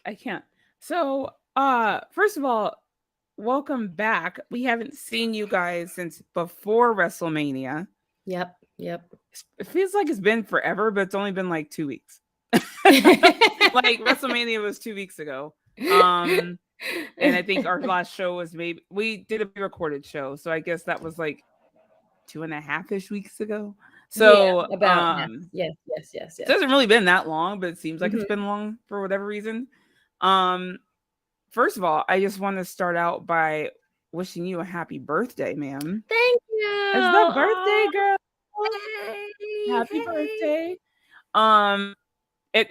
I can't. So, first of all, welcome back. We haven't seen you guys since before WrestleMania. Yep. Yep. It feels like it's been forever, but it's only been like 2 weeks. Like WrestleMania was 2 weeks ago. Um, and I think our last show was maybe we did a pre-recorded show, so I guess that was like 2.5-ish weeks ago. Yeah, So, about yes, yes, yes, yes, it yes. hasn't really been that long, but it seems like it's Hmm. been long for whatever reason. Um, First of all, I just want to start out by wishing you a happy birthday, ma'am. Thank you. It's the birthday Oh, girl. hey, Happy hey. birthday. Um,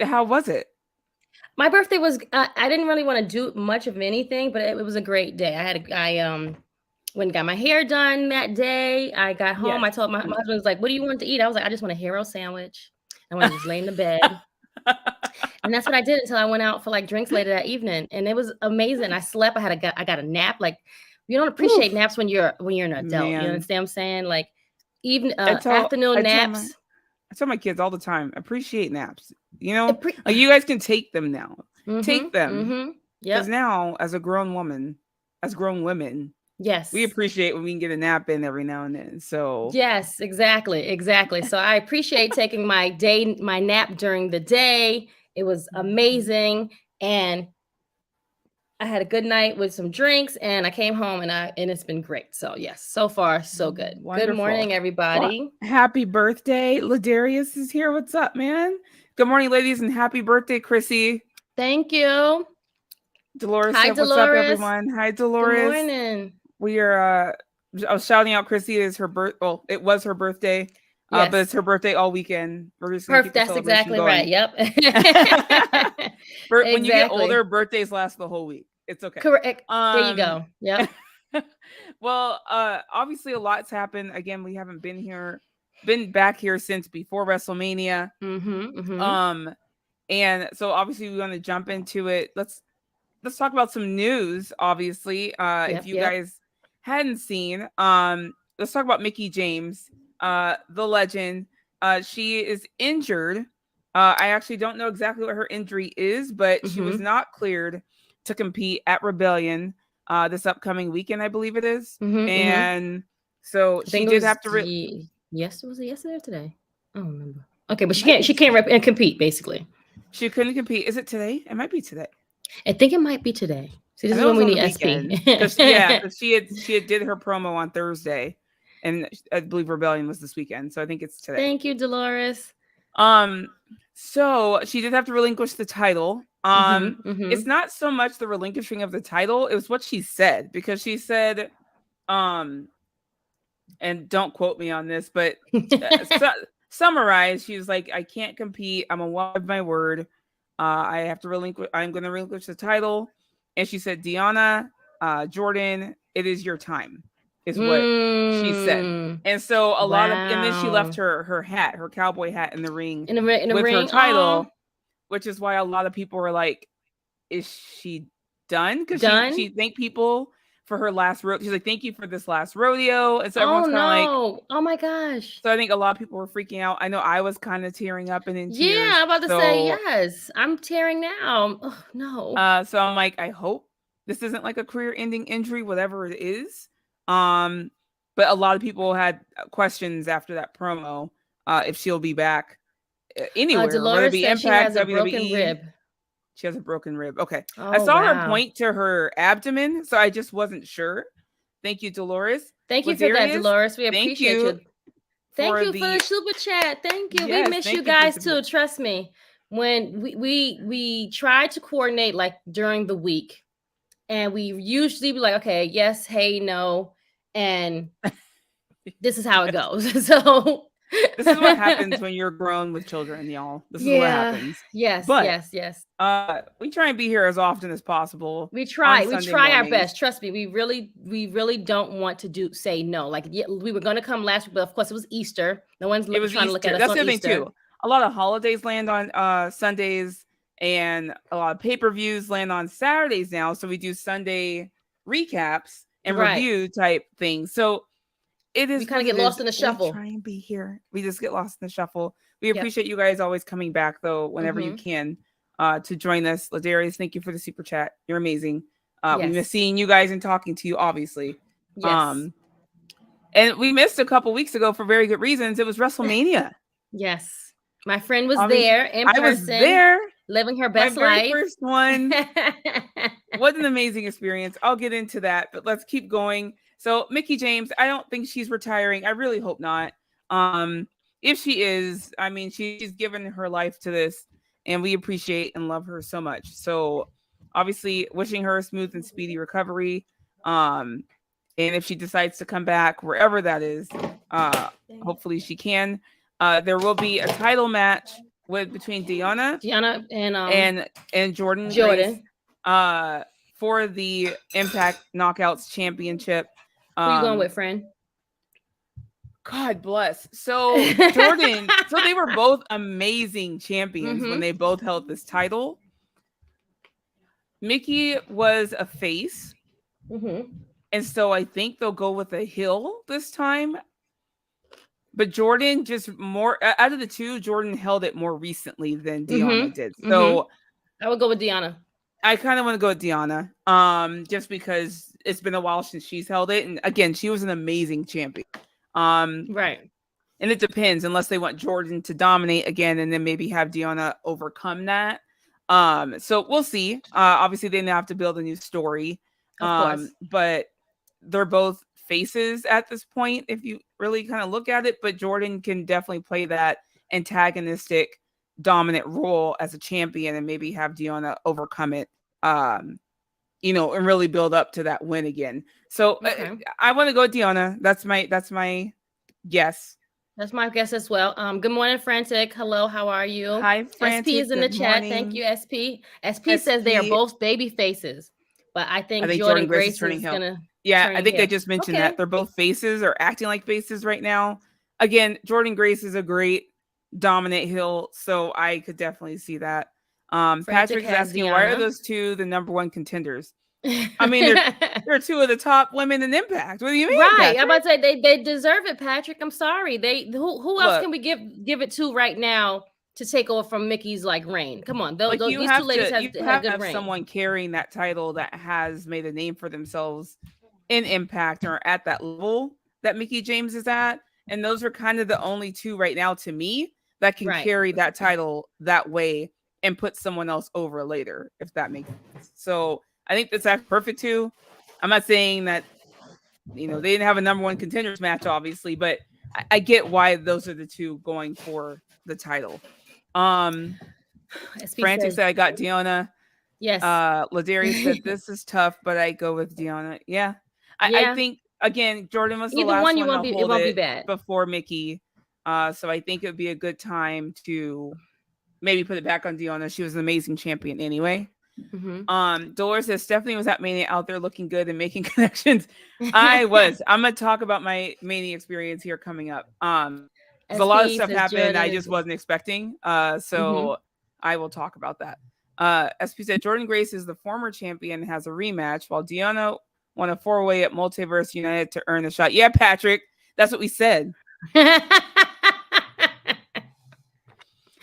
how was it? My birthday was. I didn't really want to do much of anything, but it was a great day. I went and got my hair done that day. I got home. Yes. I told my husband was like, "What do you want to eat?" I was like, "I just want a hero sandwich. I want to just lay in the bed." And that's what I did until I went out for like drinks later that evening, and it was amazing. I slept. I got a nap. Like you don't appreciate Oof, naps when you're an adult. You man. understand what I'm saying? Like even I tell afternoon I tell my naps. I tell my kids all the time, appreciate naps. You know, Appre- like you guys can take them now. mm-hmm. Take them. Mm-hmm. Because Yep. now, as a grown woman, as grown women, we Yes. appreciate when we can get a nap in every now and then. So Yes, exactly, exactly. So I appreciate taking my nap during the day. It was mhm. amazing, and I had a good night with some drinks, and I came home, and it's been great. So yes, so far so good. Good Wonderful. morning, Well, everybody. happy birthday. Ladarius is here. What's up, man? Good morning, ladies, and happy birthday, Krssi. Thank you. Dolores Hi, said, "What's up, Dolores. everyone?" Hi, Good Dolores. morning. We are I was shouting out Krssi is her birth well, it was her birthday. But it's Yes, her birthday all weekend. We're just gonna keep perfect. the That's celebration exactly right. going. Yep. When you get Exactly. older, birthdays last the whole week. It's okay. Correct. There you Um go. Yep. well, obviously a lot's happened. Again, we haven't been back here since before WrestleMania. Mm-hmm. Mm-hmm. Um and so obviously we want to jump into it. Let's talk about some news, obviously. If Yep. you Yep. guys hadn't seen, let's talk about Mickie James, the legend. She is injured. I actually don't know exactly what her injury is, but she was Mm-hmm. not cleared to compete at Rebellion this upcoming weekend, I believe it is. Mm-hmm. Mm-hmm. And so I she think it did was have to yes. Was it yesterday or today? I don't remember. Okay, but it might be she can't today. rep and compete basically. She couldn't compete. Is it today? It might be today. I think it might be today. See, I this is know it when was we on the need SP. weekend because yeah, because she had did her promo on Thursday, and I believe Rebellion was this weekend, so I think it's today. Thank you, Dolores. Um, so she did have to relinquish the title. Mm-hmm. Mm-hmm. It's not so much the relinquishing of the title; it was what she said because she said, um, and don't quote me on this, but summarize, she was like, "I can't compete. I'm a woman of my word. I have to relinquish. I'm going to relinquish the title." And she said, "Deanna, Jordan, it is your time," is what she said. Mm. And so and then she left Wow. her hat, her cowboy hat in the ring In the with her ring. Oh, title, which is why a lot of people were like, "Is she done?" Because she done. thanked people for her last rodeo. She's like, "Thank you for this last rodeo," and so Oh everyone's kind of like, no. Oh my gosh. so I think a lot of people were freaking out. I know I was kind of tearing up and in Yeah, tears. I'm about to say So yes. I'm tearing now. Oh no. so I'm like, I hope this isn't like a career ending injury, whatever it is. Um but a lot of people had questions after that promo, if she'll be back anywhere, whether it Dolores be said she Impact, has a broken WWE. rib. She has a broken rib. Okay. I Oh saw her wow. point to her abdomen, so I just wasn't sure. Thank you, Dolores. Thank you for that, Ladarius, Dolores. We thank appreciate you you. Thank for you for the the super chat. Thank you. We yes, miss you thank you for guys super. too. Trust me. When we try to coordinate like during the week, and we usually be like, okay, yes, hey, no, and this is how it Yes. goes. So This is what happens when you're grown with children, y'all. This is what yeah, happens. yes, But yes, yes. we try and be here as often as possible We on try. We Sunday try our mornings. best. Trust me. We really don't want to say no. Like yeah, we were gonna come last week, but of course it was Easter. No one's It was trying to look at Easter. us That's on the other thing Easter. too. A lot of holidays land on Sundays, and a lot of pay-per-views land on Saturdays now. So we do Sunday recaps and Right. review type things. So it We is kind what of it get lost is. in the We shuffle. try and be here. We just get lost in the shuffle. We Yep. appreciate you guys always coming back though whenever you Mm-hmm. can. to join us. Ladarius, thank you for the super chat. You're amazing. We miss Yes. seeing you guys and talking to you, obviously. Yes. And we missed a couple weeks ago for very good reasons. It was WrestleMania. Yes. My friend was Obviously, there in person. I was there. Living her My best very life. first one. What an amazing experience. I'll get into that, but let's keep going. So Mickie James, I don't think she's retiring. I really hope not. If she is, I mean, she's given her life to this, and we appreciate and love her so much. So obviously wishing her a smooth and speedy recovery. And if she decides to come back, wherever that is, hopefully she can. There will be a title match between Deonna and Jordan Grace, for the Impact Knockouts Championship. Who you going with, friend? God bless. So Jordan, so they were both amazing champions when they both held this title. Mickie was a face. And so I think they'll go with a heel this time. But Jordan just more out of the two, Jordan held it more recently than Deonna did. So I would go with Deonna. I kind of want to go with Deonna. Just because it's been a while since she's held it. And again, she was an amazing champion. Right. And it depends, unless they want Jordan to dominate again and then maybe have Deonna overcome that. So we'll see. Obviously they have to build a new story. Of course. But they're both faces at this point, if you really kind of look at it. But Jordan can definitely play that antagonistic, dominant role as a champion and maybe have Deonna overcome it, and really build up to that win again. So I want to go with Deonna. That's my guess. That's my guess as well. Good morning, Frantic. Hello, how are you? Hi, Frantic. SP is in the chat. Thank you, SP. SP says they are both baby faces, but I think Jordan Grace is gonna. Yeah, I think I just mentioned that they're both faces or acting like faces right now. Again, Jordan Grace is a great dominant heel, so I could definitely see that. Patrick is asking, why are those two the number one contenders? I mean, they're two of the top women in Impact. What do you mean? Right, Patrick? I'm about to say they deserve it, Patrick. I'm sorry. Who else can we give it to right now to take over from Mickie's reign? Come on, these two ladies have a good reign. Someone carrying that title that has made a name for themselves in Impact or at that level that Mickie James is at, and those are kind of the only two right now to me that can carry that title that way and put someone else over later, if that makes sense. So I think that's perfect too. I'm not saying that they didn't have a number one contenders match, obviously, but I get why those are the two going for the title. Frantic said I got Deonna. Yes. Ladarius said this is tough, but I go with Deonna. Yeah. I think again, Jordan was the last one to hold it before Mickie. So I think it would be a good time to maybe put it back on Deonna. She was an amazing champion anyway. Dolores says Stephanie was at Mania out there looking good and making connections. I was. I'm gonna talk about my Mania experience here coming up. Because a lot of stuff happened I just wasn't expecting. So I will talk about that. SP said Jordan Grace is the former champion and has a rematch, while Deonna won a 4-way at Multiverse United to earn the shot. Yeah, Patrick, that's what we said. To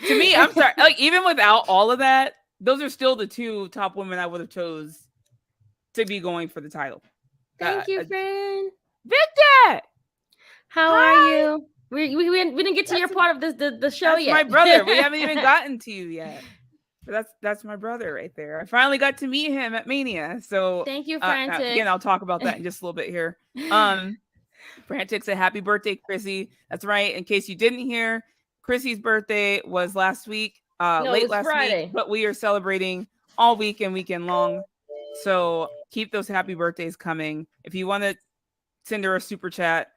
me, I'm sorry. Even without all of that, those are still the two top women I would have chose to be going for the title. Thank you, friend. Victor, how are you? We didn't get to your part of the show yet. My brother. We haven't even gotten to you yet. But that's my brother right there. I finally got to meet him at Mania. So thank you, Frantic. Again, I'll talk about that in just a little bit here. Frantic said happy birthday, Krssi. That's right. In case you didn't hear, Krissi's birthday was last week, late last Friday. week, but we are celebrating all week and weekend long. So keep those happy birthdays coming. If you want to send her a super chat,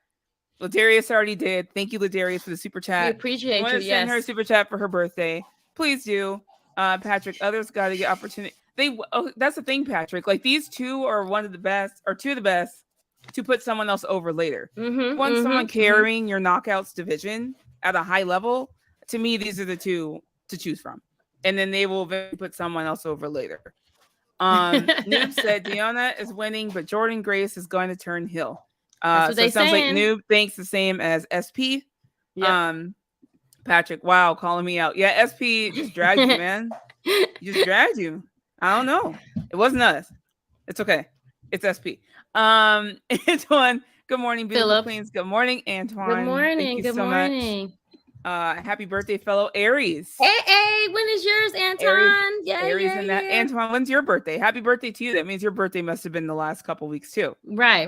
Ladarius already did. Thank you, Ladarius, for the super chat. We appreciate you. Send her a super chat for her birthday. Please do. Patrick, others got to get opportunity. That's the thing, Patrick. These two are one of the best, or two of the best, to put someone else over later. Someone carrying your knockouts division at a high level, to me, these are the two to choose from. And then they will put someone else over later. Noob said Deonna is winning, but Jordan Grace is going to turn heel. So it sounds like Noob thinks the same as SP. Yep. Patrick, wow, calling me out. Yeah, SP just dragged you, man. He just dragged you. I don't know. It wasn't us. It's okay. It's SP. Antoine, good morning, beautiful Phillips. queens. Good morning, Antoine. Good morning. Thank you Good so morning. much. Happy birthday, fellow Aries. Hey, when is yours, Antoine? Aries and that. Antoine, when's your birthday? Happy birthday to you. That means your birthday must have been the last couple weeks too. Right.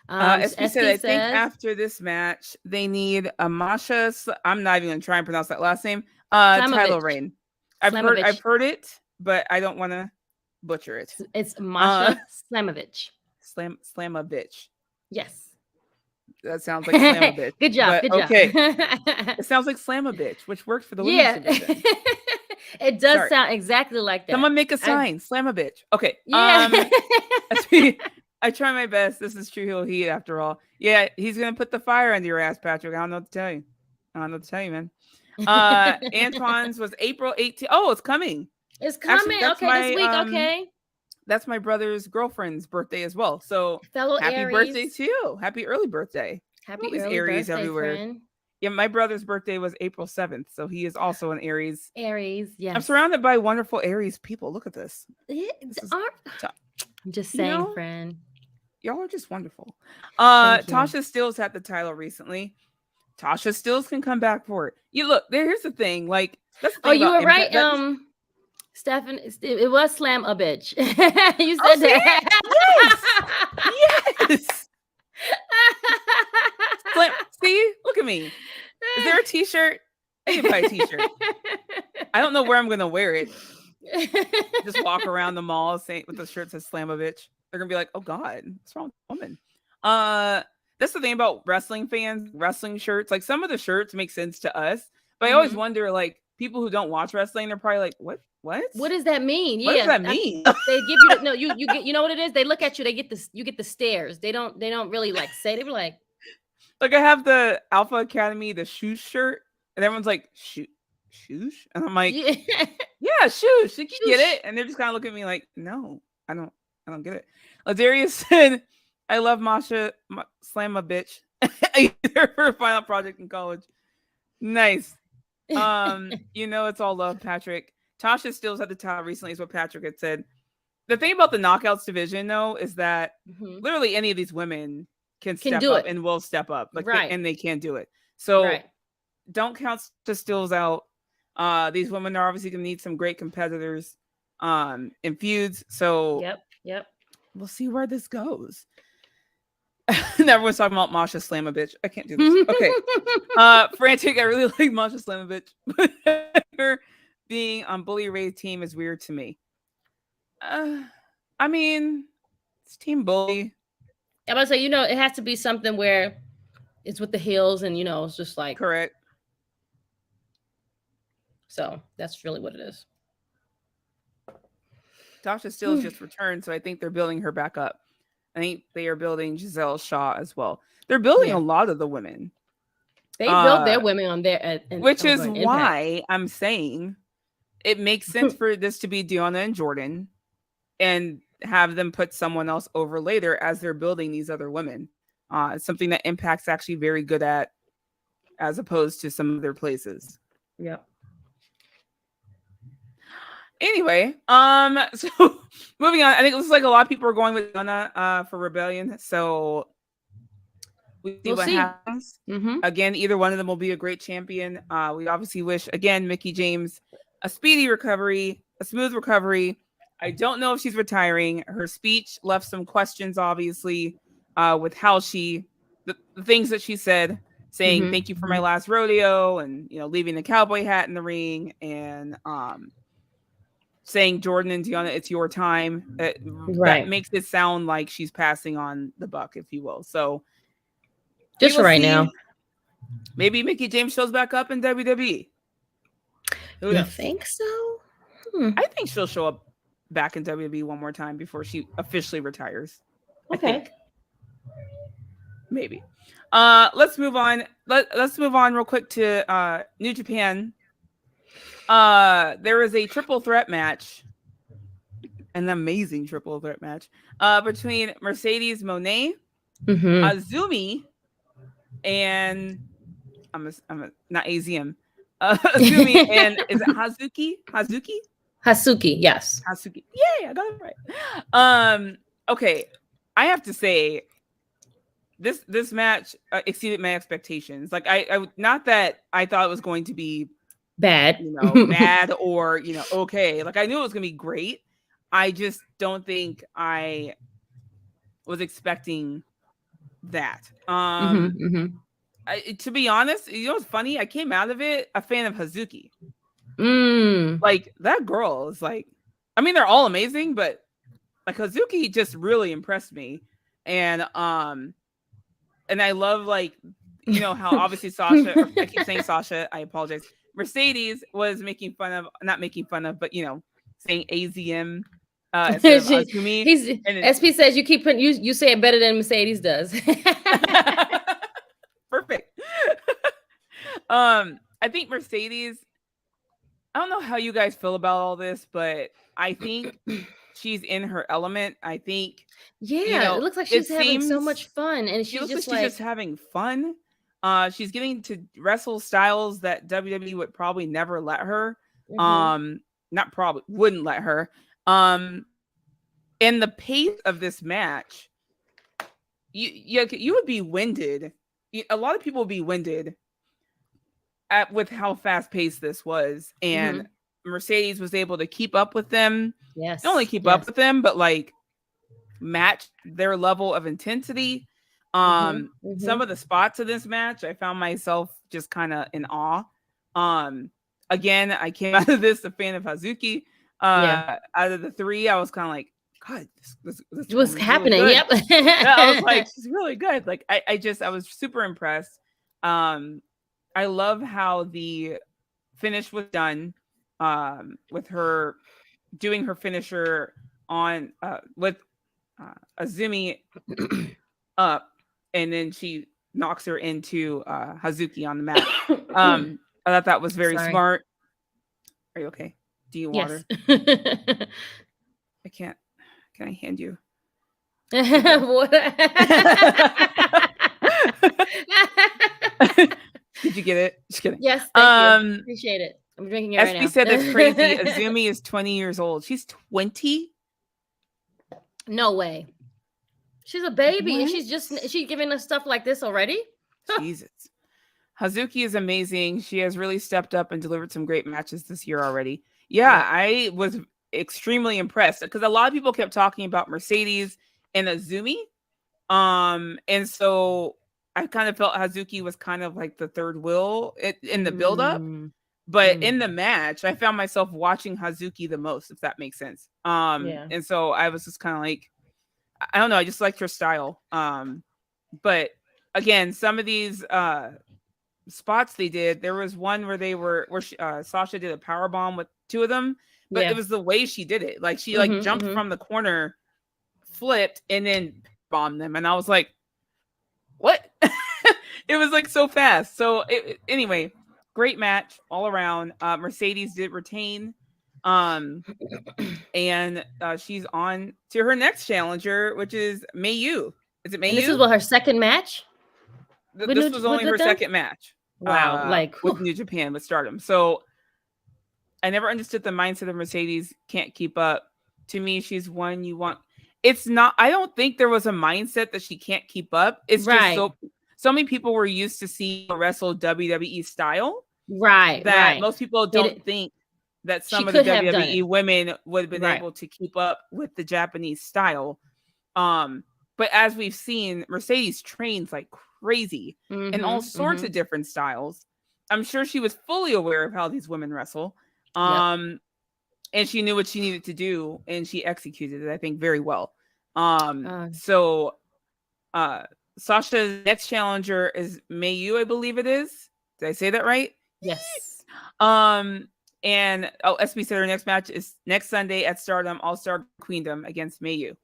SP said, I think after this match, they need a Masha. I'm not even going to try and pronounce that last name. Tyler Rain. I've heard it, but I don't want to butcher it. It's Masha Slamovich. Slamovich. Yes. That sounds like Slamovich. Good job. Okay. It sounds like Slamovich, which worked for the women's division. It does sound exactly like that. Someone make a sign. Slamovich. Okay. Yeah. I try my best. This is true heel heat after all. Yeah, he's gonna put the fire under your ass, Patrick. I don't know what to tell you. Man. Antoine's was April 18th. Oh, it's coming. It's coming. Actually, this week. Okay. That's my brother's girlfriend's birthday as well. So fellow happy Aries. Birthday to you. Happy early birthday. Happy early Aries birthday, everywhere. Friend. Yeah, my brother's birthday was April 7th. So he is also an Aries. Yes. I'm surrounded by wonderful Aries people. Look at this. I'm just saying, friend. Y'all are just wonderful. Tasha Steelz had the title recently. Tasha Steelz can come back for it. Here's the thing. Like, you were right. Stefan, it was Slam a bitch. You said that. Yes. See, look at me. Is there a t-shirt? I can buy a t-shirt. I don't know where I'm gonna wear it. Just walk around the mall with the shirt that says Slam a bitch. They're gonna be like, oh God, what's wrong with the woman? That's the thing about wrestling fans, wrestling shirts. Like, some of the shirts make sense to us, but I always wonder, like, people who don't watch wrestling, they're probably like, what? What does that mean? What does that mean? They give you you get, you know what it is? They look at you, you get the stares. They don't really like say, they were like I have the Alpha Academy, the shoes shirt, and everyone's like, shoes? And I'm like, yeah, shoes. You can get it. And they're just kind of looking at me like, no, I don't get it. Ladarius said, I love Masha Slam a bitch. Her final project in college. Nice. It's all love, Patrick. Tasha Steelz had the title recently, is what Patrick had said. The thing about the Knockouts division, though, is that literally any of these women can step up and will step up. And they can do it. So don't count the Steelz out. These women are obviously going to need some great competitors in feuds. So yep. We'll see where this goes. Everyone's talking about Masha Slam a bitch. I can't do this. Okay. Frantic, I really like Masha Slam a bitch. Her being on Bully Ray's team is weird to me. I mean, it's Team Bully. I'm about to say, it has to be something where it's with the heels and, it's just like. Correct. So that's really what it is. Tasha Steelz just returned, so I think they're building her back up. I think they are building Giselle Shaw as well. They're building a lot of the women. They build their women on their, which is why I'm saying it makes sense for this to be Deonna and Jordan, and have them put someone else over later as they're building these other women. It's something that Impact's actually very good at, as opposed to some other places. Yep. Anyway, so moving on. I think it looks like a lot of people are going with Deonna for Rebellion. So we'll see what happens. Again, either one of them will be a great champion. We obviously wish, again, Mickie James a speedy recovery, a smooth recovery. I don't know if she's retiring. Her speech left some questions, obviously, with how the things that she said, saying thank you for my last rodeo, and leaving the cowboy hat in the ring, and saying Jordan and Deonna, it's your time. That makes it sound like she's passing on the buck, if you will. So just right now, maybe Mickie James shows back up in WWE. You think so? I think she'll show up back in WWE one more time before she officially retires. Okay. Maybe. Let's move on. Let's move on real quick to New Japan. There is a triple threat match, an amazing triple threat match, between Mercedes Monet, Azumi, and I'm not AZM. Azumi and is it Hazuki? Hasuki, yes. Hasuki. Yay, I got it right. Okay, I have to say this match exceeded my expectations. Like I not that I thought it was going to be Bad. bad or okay. Like I knew it was gonna be great. I just don't think I was expecting that. To be honest, what's funny? I came out of it a fan of Hazuki. Like that girl is like, I mean, they're all amazing, but like Hazuki just really impressed me, and I love like how obviously Sasha, or I keep saying Sasha, I apologize. Mercedes was not making fun of, but saying AZM instead of Azumi. SP says you keep putting you say it better than Mercedes does. Perfect. I think Mercedes, I don't know how you guys feel about all this, but I think she's in her element. I think it looks like she's having so much fun, and she's just having fun. She's getting to wrestle styles that WWE would probably never let her. Not probably wouldn't let her. And the pace of this match, you would be winded. A lot of people would be winded with how fast paced this was, and Mercedes was able to keep up with them. Yes, not only keep up with them, but like match their level of intensity. Some of the spots of this match, I found myself just kind of in awe. Again, I came out of this a fan of Hazuki. Out of the three, I was kind of like, God, this was happening. Really yep. I was like, she's really good. Like, I was super impressed. I love how the finish was done, with her doing her finisher on with Azumi up, and then she knocks her into Hazuki on the mat. I thought that was very smart. Are you okay? Do you water? Yes. I can't. Can I hand you? What? Did you get it? Just kidding. Yes, thank you. Appreciate it. I'm drinking it right now. SB said that's crazy. Azumi is 20 years old. She's 20? No way. She's a baby, and she's giving us stuff like this already? Jesus. Hazuki is amazing. She has really stepped up and delivered some great matches this year already. Yeah. I was extremely impressed because a lot of people kept talking about Mercedes and Azumi. And so I kind of felt Hazuki was kind of like the third wheel in the build-up. But in the match, I found myself watching Hazuki the most, if that makes sense. And so I was just kind of like, I don't know, I just liked her style. But again, some of these spots they did, there was one where Sasha did a power bomb with two of them, but it was the way she did it. Like she jumped from the corner, flipped, and then bombed them, and I was like, what? It was like so fast. So anyway, great match all around. Mercedes did retain, and she's on to her next challenger, which is Mayu. Is it Mayu? And this is her second match. This was only her second match. Wow, with New Japan, with Stardom. So I never understood the mindset of Mercedes can't keep up. To me, she's one you want. It's not. I don't think there was a mindset that she can't keep up. It's just so many people were used to seeing her wrestle WWE style, that most people don't think that some of the WWE women would have been able to keep up with the Japanese style. But as we've seen, Mercedes trains like crazy in all sorts of different styles. I'm sure she was fully aware of how these women wrestle. And she knew what she needed to do, and she executed it, I think, very well. So Sasha's next challenger is Mayu, I believe it is. Did I say that right? Yes. And SB said her next match is next Sunday at Stardom All-Star Queendom against Mayu.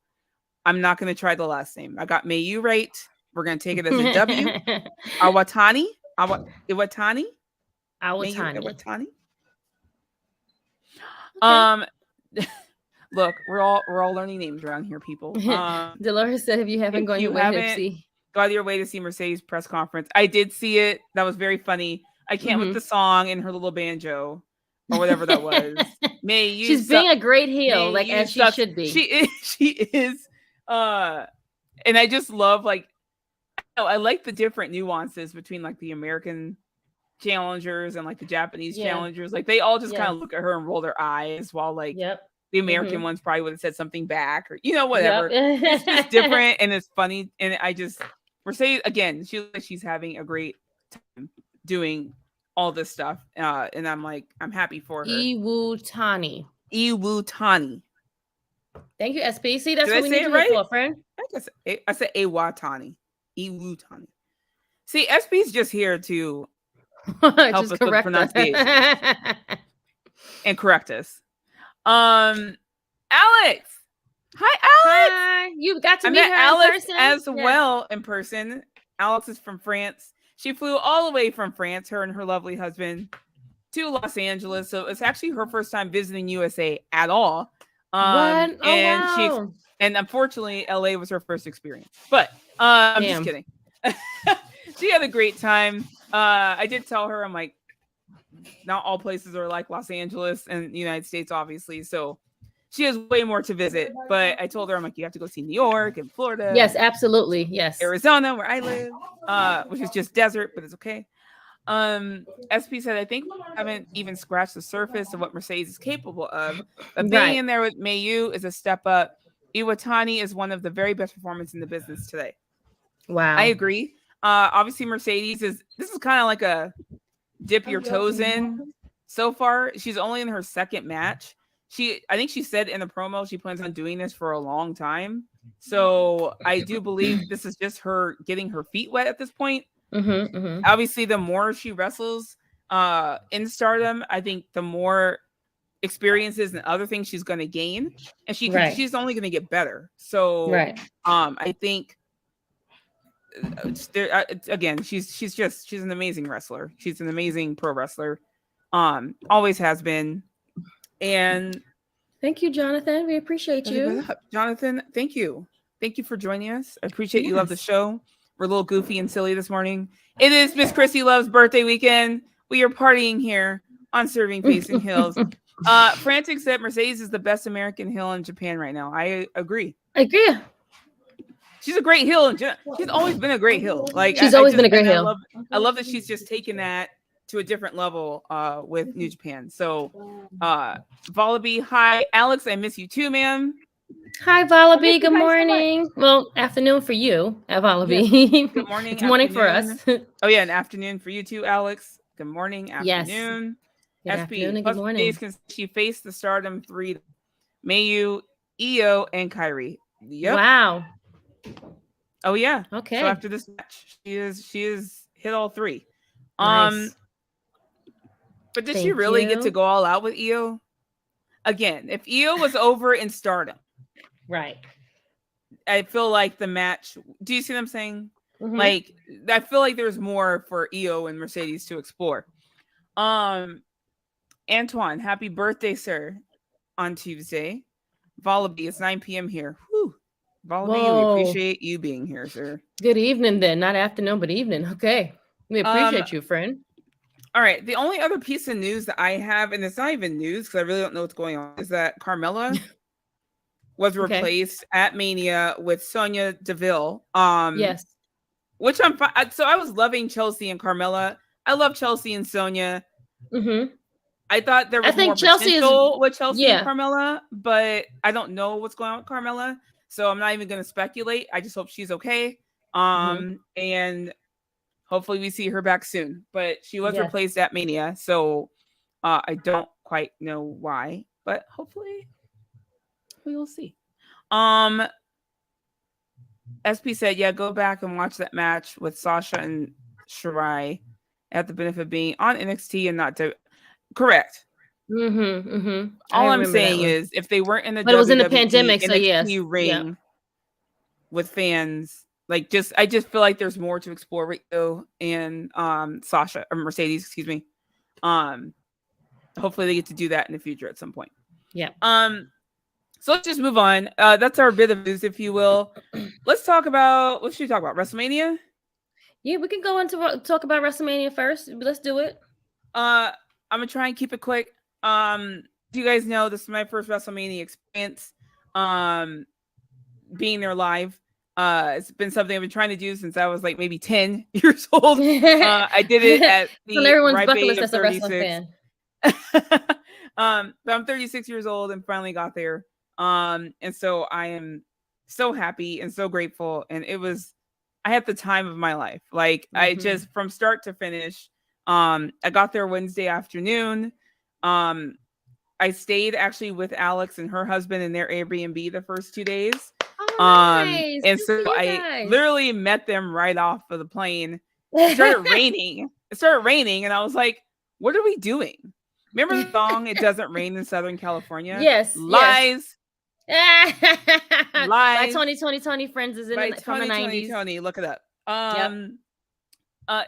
I'm not going to try the last name. I got Mayu right. We're going to take it as a W. Iwatani. Look, we're all learning names around here, people. Dolores said, if you haven't gone your way, go your way to see Mercedes press conference. I did see it. That was very funny. I can't with the song and her little banjo, or whatever that was. May you She's being a great heel, like as she sucks. should be. She is. And I just love I like the different nuances between like the American challengers and like the Japanese challengers. Like they all just kind of look at her and roll their eyes while like the American ones probably would have said something back or whatever. It's just different and it's funny. And Mercedes again, she's having a great time doing all this stuff. And I'm happy for her. Iwutani. Thank you, SP. See, that's what we need to for, friend. I said Iwatani. Iwutani. See, SP's just here to help us with pronunciation and correct us. Alex. Hi, Alex. Hi. You got to I meet met her Alex in person? as well in person. Alex is from France. She flew all the way from France, her and her lovely husband, to Los Angeles. So it's actually her first time visiting USA at all. What? And and unfortunately, LA was her first experience. But I'm just kidding. She had a great time. I did tell her, I'm like, not all places are like Los Angeles and the United States, obviously. So she has way more to visit. But I told her, I'm like, you have to go see New York and Florida. Yes, absolutely. Yes. Arizona, where I live, which is just desert, but it's okay. SP said, I think we haven't even scratched the surface of what Mercedes is capable of. But being in there with Mayu is a step up. Iwatani is one of the very best performers in the business today. Wow. I agree. Obviously, Mercedes is kind of like a dip your toes in so far. She's only in her second match. I think she said in the promo she plans on doing this for a long time. So I do believe this is just her getting her feet wet at this point. Obviously, the more she wrestles in Stardom, I think the more experiences and other things she's going to gain, and she's only going to get better. So I think again, she's an amazing wrestler. She's an amazing pro wrestler. Always has been. And thank you, Jonathan. We appreciate you, Jonathan. Thank you for joining us. I appreciate you. Love the show. We're a little goofy and silly this morning. It is Miss Krssi Love's birthday weekend. We are partying here on Serving Facing Hills. Frantic said Mercedes is the best American heel in Japan right now. I agree. She's a great heel. She's always been a great heel. Like she's always been a great heel. I love that she's just taken that to a different level with New Japan. So Wallaby, hi. Alex, I miss you too, ma'am. Hi, Wallaby. Good morning. Well, afternoon for you at Wallaby. Yes. Good morning. It's morning for us. Oh, yeah, an afternoon for you too, Alex. Good morning, afternoon. Yes. Good afternoon and good morning. She faced the Stardom 3, Mayu, Io, and Kairi. Yep. Wow. Oh, yeah. Okay. So after this match, she is hit all 3. Nice. But did she really get to go all out with Io? Again, if Io was over in Stardom, right? I feel like the match. Do you see what I'm saying? Like, I feel like there's more for Io and Mercedes to explore. Antoine, happy birthday, sir! On Tuesday, Wallaby, it's 9 p.m. here. Whew. Wallaby, we appreciate you being here, sir. Good evening, then. Not afternoon, but evening. Okay, we appreciate you, friend. All right. The only other piece of news that I have, and it's not even news because I really don't know what's going on, is that Carmella was replaced at Mania with Sonya Deville. Yes. Which I'm fine. So I was loving Chelsea and Carmella. I love Chelsea and Sonya. I thought there was more potential with Chelsea and Carmella, but I don't know what's going on with Carmella. So I'm not even going to speculate. I just hope she's okay. And hopefully we see her back soon, but she was replaced at Mania. So I don't quite know why, but hopefully we will see. SP said, yeah, go back and watch that match with Sasha and Shirai at the benefit of being on NXT and not correct. All I'm saying is if they weren't in the but it was in the pandemic, so NXT ring with fans, like I just feel like there's more to explore with Io and Sasha or Mercedes, excuse me. Hopefully they get to do that in the future at some point. Yeah. So let's just move on. That's our bit of news, if you will. Let's talk about what should we talk about? WrestleMania? Yeah, we can go into talk about WrestleMania first. Let's do it. I'm gonna try and keep it quick. Do you guys know this is my first WrestleMania experience? Being there live. It's been something I've been trying to do since I was like maybe 10 years old. I did it at on the everyone's ripe bucket age list of that's a wrestling 36. fan. But I'm 36 years old and finally got there. And so I am so happy and so grateful. And I had the time of my life. Like I just from start to finish. I got there Wednesday afternoon. I stayed actually with Alex and her husband in their Airbnb the first 2 days. Oh, nice. And Good so for you I guys. literally met them right off of the plane. It started raining. And I was like, what are we doing? Remember the song "It Doesn't Rain in Southern California"? Yes. Lies. Yes. Lies. By Tony Friends is in By from the 90s. Tony, look it up.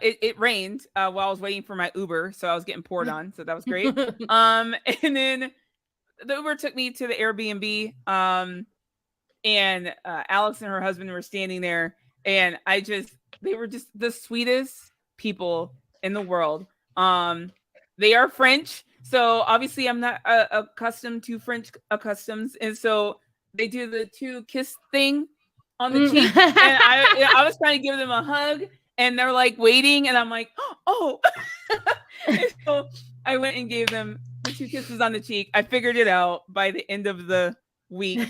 It rained while I was waiting for my Uber, so I was getting poured on, so that was great. And then the Uber took me to the Airbnb. And Alex and her husband were standing there, and they were just the sweetest people in the world. They are French, so obviously I'm not accustomed to French customs, and so they do the 2 kiss thing on the cheek, and I was trying to give them a hug, and they're like waiting, and I'm like, oh. And so I went and gave them the 2 kisses on the cheek. I figured it out by the end of the week.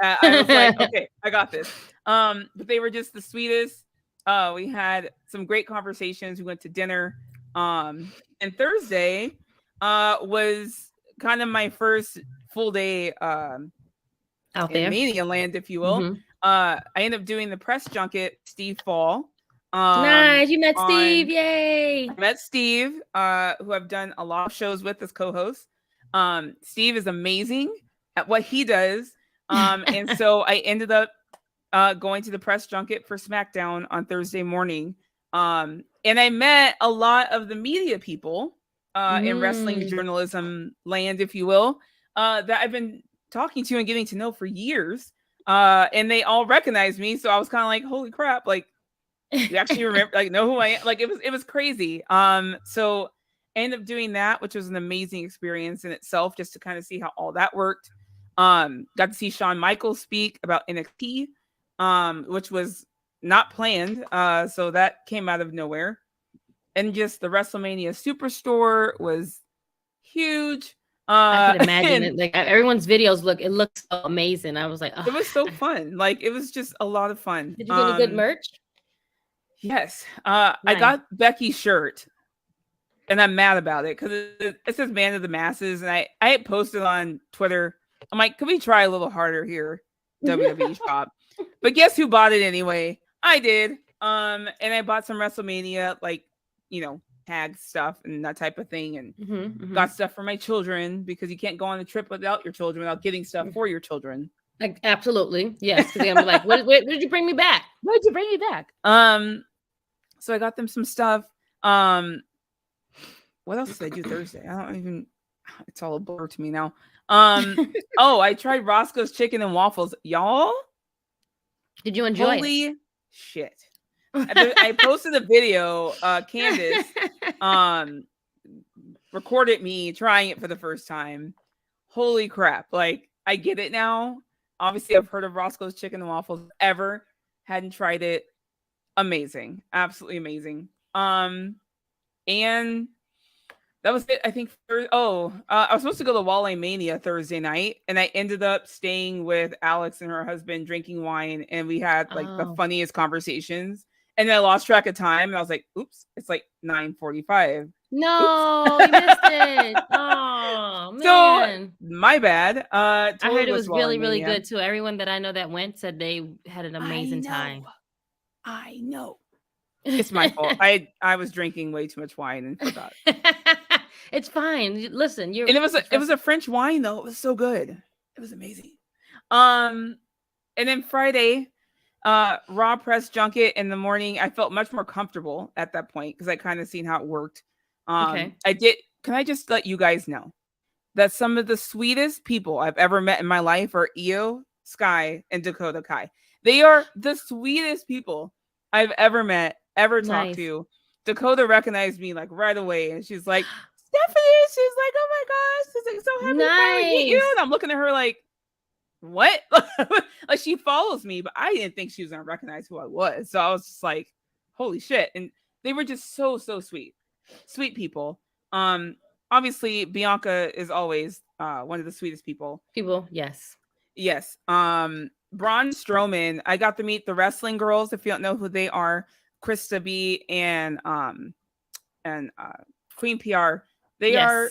I was like, okay, I got this. But they were just the sweetest. We had some great conversations. We went to dinner. And Thursday was kind of my first full day out in there, Mania Land, if you will. I ended up doing the press junket, Steve Fall. Nice, you met Steve, yay! I met Steve, who I've done a lot of shows with as co-host. Steve is amazing at what he does. And so I ended up going to the press junket for SmackDown on Thursday morning. And I met a lot of the media people in wrestling journalism land, if you will, that I've been talking to and getting to know for years. And they all recognized me. So I was kind of like, holy crap, like you actually remember, like know who I am. Like it was crazy. So I ended up doing that, which was an amazing experience in itself, just to kind of see how all that worked. Got to see Shawn Michaels speak about NXT, which was not planned. So that came out of nowhere. And just the WrestleMania Superstore was huge. I can imagine it. Like everyone's videos looks so amazing. I was like, oh. It was so fun. Like it was just a lot of fun. Did you get any good merch? Yes. Nice. I got Becky's shirt. And I'm mad about it because it says "Man of the Masses," and I had posted on Twitter. I'm like, could we try a little harder here, WWE shop? But guess who bought it anyway? I did. And I bought some WrestleMania, like, tag stuff and that type of thing, and got stuff for my children because you can't go on a trip without your children without getting stuff for your children. Like, absolutely, yes. Because I'm like, what did you bring me back? What did you bring me back? So I got them some stuff. What else did I do Thursday? I don't even. It's all a blur to me now. I tried Roscoe's Chicken and Waffles, y'all. Did you enjoy it? Holy shit! I posted a video. Candace recorded me trying it for the first time. Holy crap! Like I get it now. Obviously, I've heard of Roscoe's Chicken and Waffles. Ever hadn't tried it. Amazing, absolutely amazing. And that was it. I think. I was supposed to go to Wale Mania Thursday night, and I ended up staying with Alex and her husband, drinking wine, and we had the funniest conversations. And then I lost track of time, and I was like, "Oops, it's like 9:45." No, you missed it. Oh man, so my bad. I heard it was really, really good too. Everyone that I know that went said they had an amazing time. I know. It's my fault. I was drinking way too much wine and forgot. It's fine. Listen, and it was a French wine though. It was so good. It was amazing. And then Friday, Raw press junket in the morning. I felt much more comfortable at that point because I kind of seen how it worked. Okay. I did. Can I just let you guys know that some of the sweetest people I've ever met in my life are Io, Sky, and Dakota Kai. They are the sweetest people I've ever met, ever talked to. Dakota recognized me like right away, and she's like, Stephanie. She's like, oh my gosh, she's like, so happy to finally meet you. And I'm looking at her like, what? Like, she follows me, but I didn't think she was gonna recognize who I was. So I was just like, holy shit. And they were just so sweet people. Obviously Bianca is always one of the sweetest people. Yes. Braun Strowman, I got to meet the wrestling girls. If you don't know who they are, Krista B and Queen PR. They are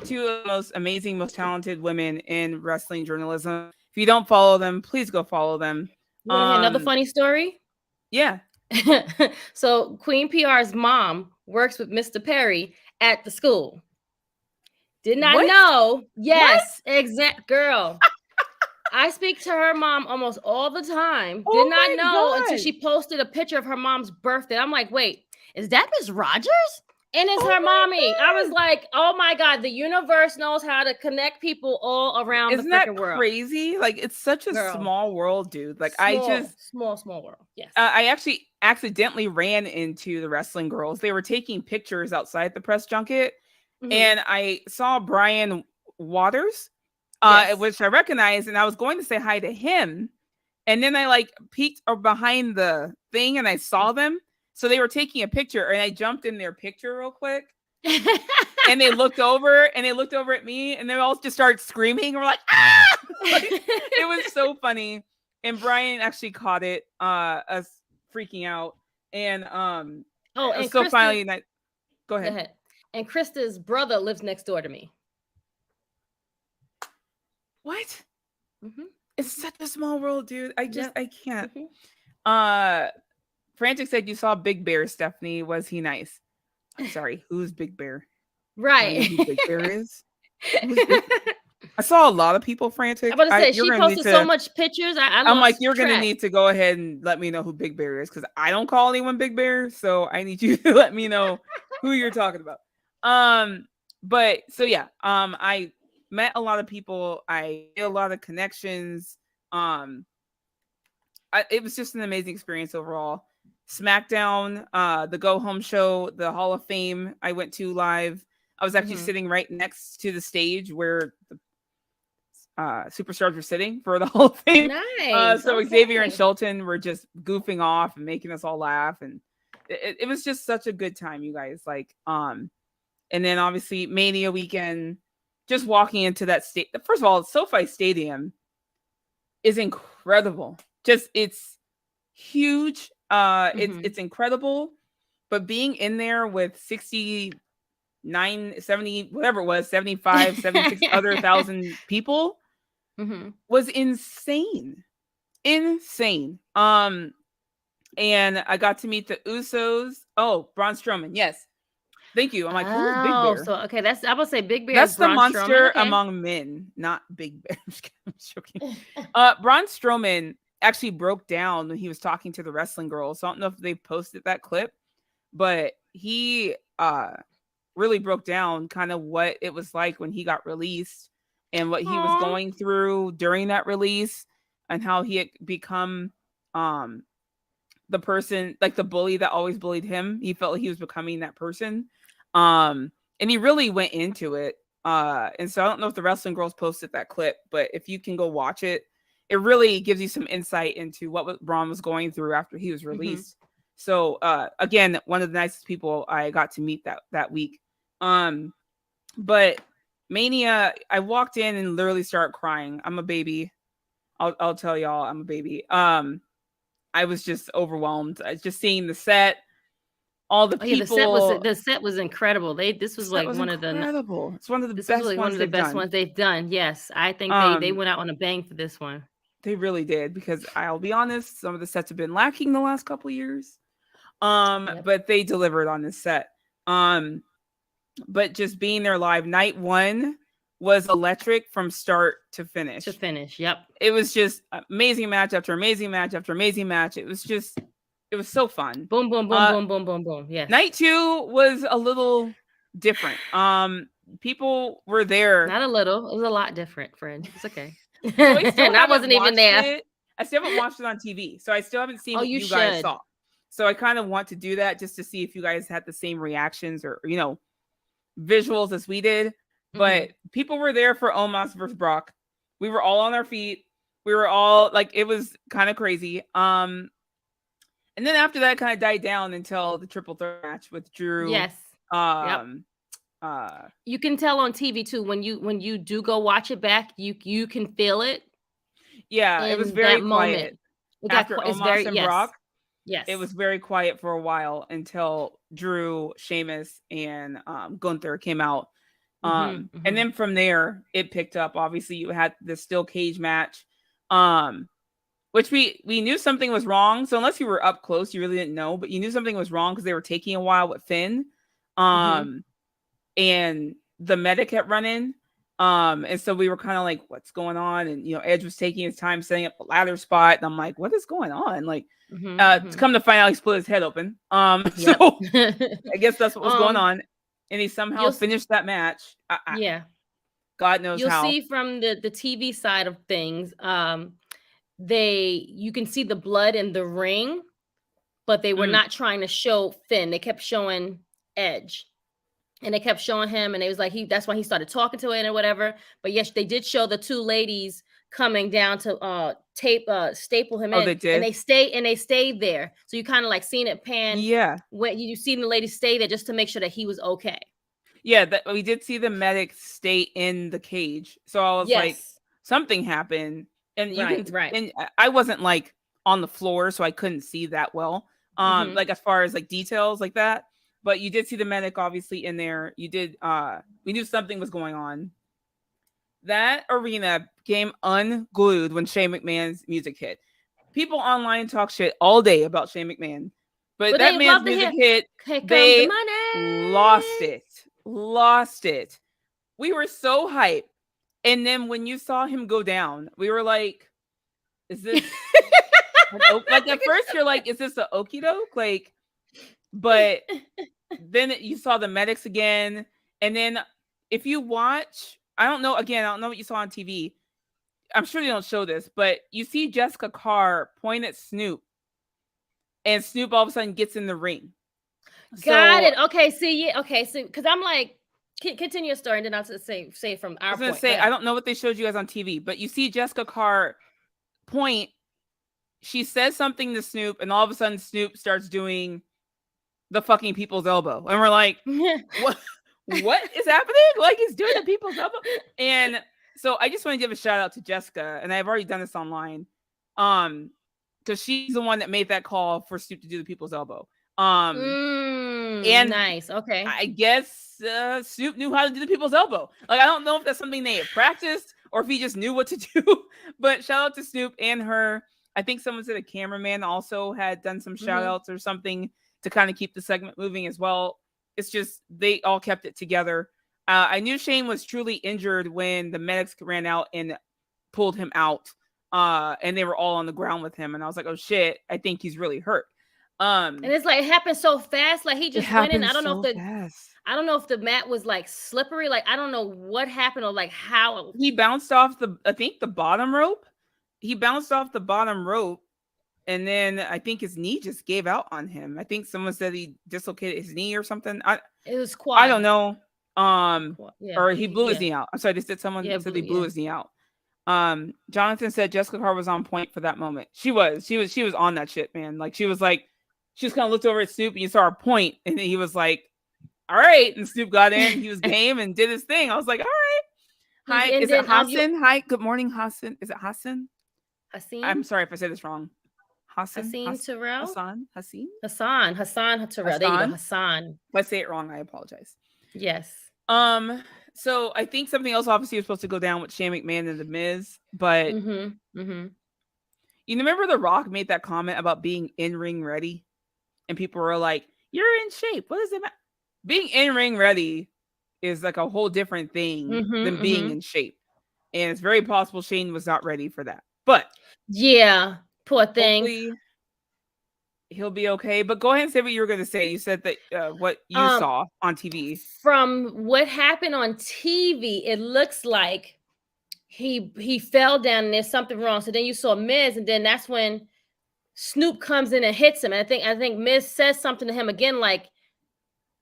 two of the most amazing, most talented women in wrestling journalism. If you don't follow them, please go follow them. You want to hear another funny story? Yeah. So Queen PR's mom works with Mr. Perry at the school. Did not know. Yes, exact girl. I speak to her mom almost all the time. Did not know until she posted a picture of her mom's birthday. I'm like, wait, is that Miss Rogers? And it's her mommy. I was like, oh my God, the universe knows how to connect people all around the freaking world. Crazy? Like, it's such a small world, dude. Like, small world. Yes. I actually accidentally ran into the wrestling girls. They were taking pictures outside the press junket, and I saw Brian Waters, which I recognized, and I was going to say hi to him, and then I like peeked behind the thing, and I saw them. So they were taking a picture, and I jumped in their picture real quick. And they looked over at me, and they all just started screaming. We're like, ah! Like, it was so funny. And Brian actually caught it, us freaking out. And and so finally, go ahead. And Krista's brother lives next door to me. What? It's such a small world, dude. I can't. Frantic said you saw Big Bear, Stephanie. Was he nice? I'm sorry. Who's Big Bear? Right. Who Big Bear is? I saw a lot of people frantic. I'm about to say, she posted so much pictures. I'm like, you're going to need to go ahead and let me know who Big Bear is, because I don't call anyone Big Bear. So I need you to let me know who you're talking about. But so yeah, I met a lot of people. I made a lot of connections. It was just an amazing experience overall. SmackDown, the Go Home show, the Hall of Fame I went to live. I was actually sitting right next to the stage where the superstars were sitting for the Hall of Fame. Nice. So Xavier and Shelton were just goofing off and making us all laugh, and it was just such a good time, you guys. Like, and then obviously Mania weekend, just walking into that state. First of all, SoFi Stadium is incredible. Just, it's huge. It's incredible, but being in there with 69, 70, whatever it was, 75, 76 other thousand people was insane. And I got to meet the Usos. Oh, Braun Strowman. Yes. Thank you. I'm like, who's Big Bear? So, okay, I would say Big Bear. That's the monster among men, not Big Bear. I'm joking. Braun Strowman actually broke down when he was talking to the wrestling girls. So I don't know if they posted that clip, but he really broke down kind of what it was like when he got released and what he was going through during that release, and how he had become the person, like the bully that always bullied him. He felt like he was becoming that person. And he really went into it. And so I don't know if the wrestling girls posted that clip, but if you can go watch it, it really gives you some insight into what Braun was going through after he was released. So again, one of the nicest people I got to meet that week. But Mania, I walked in and literally started crying. I'm a baby. I'll tell y'all, I'm a baby. I was just overwhelmed. Just seeing the set, all the people. The set was incredible. This was like one incredible. of the. It's one of the this best. Was like one of the best ones they've done. Yes, I think they went out on a bang for this one. They really did, because I'll be honest, some of the sets have been lacking the last couple of years. But they delivered on this set. But just being there live, night one was electric from start to finish. Yep. It was just amazing match after amazing match after amazing match. It was so fun. Boom, boom, boom, boom, boom, boom, boom. Yes. Night two was a little different. People were there. Not a little. It was a lot different, friend. It's okay. And I wasn't even there. I still haven't watched it on TV, so I still haven't seen what you guys saw. So I kind of want to do that just to see if you guys had the same reactions, or visuals as we did, but people were there for Omos versus Brock. We were all on our feet. We were all like, it was kind of crazy. And then after that, kind of died down until the triple threat match with Drew. Yes. You can tell on TV too when you do go watch it back, you can feel it. Yeah, it was very quiet. After Omos and Brock, yes, it was very quiet for a while until Drew, Sheamus, and Gunther came out. And then from there, it picked up. Obviously, you had the steel cage match, which we knew something was wrong. So unless you were up close, you really didn't know. But you knew something was wrong because they were taking a while with Finn, and the medic had run in. And so we were kind of like, what's going on? And, Edge was taking his time setting up the ladder spot. And I'm like, what is going on? Like, to come to find out, he split his head open. So I guess that's what was going on. And he somehow finished that match. God knows how. You'll see from the TV side of things, you can see the blood in the ring, but they were not trying to show Finn. They kept showing Edge. And they kept showing him, and it was like that's why he started talking to it or whatever. But yes, they did show the two ladies coming down to staple him in. They did? And they stayed there. So you kind of like seen it pan. Yeah. When you seen the ladies stay there just to make sure that he was okay. Yeah, we did see the medic stay in the cage. So I was like, something happened. And and I wasn't like on the floor, so I couldn't see that well. Like as far as like details like that. But you did see the medic obviously in there. You did we knew something was going on. That arena came unglued when Shane McMahon's music hit. People online talk shit all day about Shane McMahon. But that man's music hit, they lost it. We were so hyped. And then when you saw him go down, we were like, is this like at first you're like, is this an okie doke? Like, but then you saw the medics again. And then if you watch, I don't know what you saw on TV. I'm sure they don't show this, but you see Jessica Carr point at Snoop. And Snoop all of a sudden gets in the ring. Got it. Okay, see, okay, so because I'm like, continue your story, and then I'll say from our point. I was going to say, I don't know what they showed you guys on TV, but you see Jessica Carr point. She says something to Snoop, and all of a sudden Snoop starts doing the fucking people's elbow. And we're like, what is happening? Like, he's doing the people's elbow. And so I just want to give a shout out to Jessica, and I've already done this online. Because she's the one that made that call for Snoop to do the people's elbow. And nice. Okay. I guess Snoop knew how to do the people's elbow. Like, I don't know if that's something they had practiced or if he just knew what to do. But shout out to Snoop and her. I think someone said a cameraman also had done some shout outs or something to kind of keep the segment moving as well. It's just they all kept it together. I knew Shane was truly injured when the medics ran out and pulled him out. And they were all on the ground with him. And I was like, oh shit, I think he's really hurt. And it's like, it happened so fast. Like he just went in. I don't know if the mat was like slippery. Like, I don't know what happened or like how. He bounced off the bottom rope. He bounced off the bottom rope. And then I think his knee just gave out on him. I think someone said he dislocated his knee or something. It was quad. I don't know. Or he blew his knee out. I'm sorry, they said someone said he blew his knee out. Jonathan said Jessica Carr was on point for that moment. She was on that shit, man. Like she just kind of looked over at Snoop and you saw her point, and he was like, all right. And Snoop got in, he was game and did his thing. I was like, all right. Hi, is it Hassan? Hi, good morning, Hassan. Is it Hassan? Hassan? I'm sorry if I said this wrong. Hassan Terrell? Hassan Terrell. There you go, Hassan. If I say it wrong, I apologize. Yes. So I think something else obviously was supposed to go down with Shane McMahon and The Miz, but you remember The Rock made that comment about being in-ring ready? And people were like, you're in shape. What does it matter? Being in-ring ready is like a whole different thing than being in shape. And it's very possible Shane was not ready for that. But yeah, poor thing. Hopefully he'll be okay. But go ahead and say what you were going to say. You said that what you saw on TV. From what happened on TV, it looks like he fell down and there's something wrong. So then you saw Miz, and then that's when Snoop comes in and hits him. And I think Miz says something to him again, like,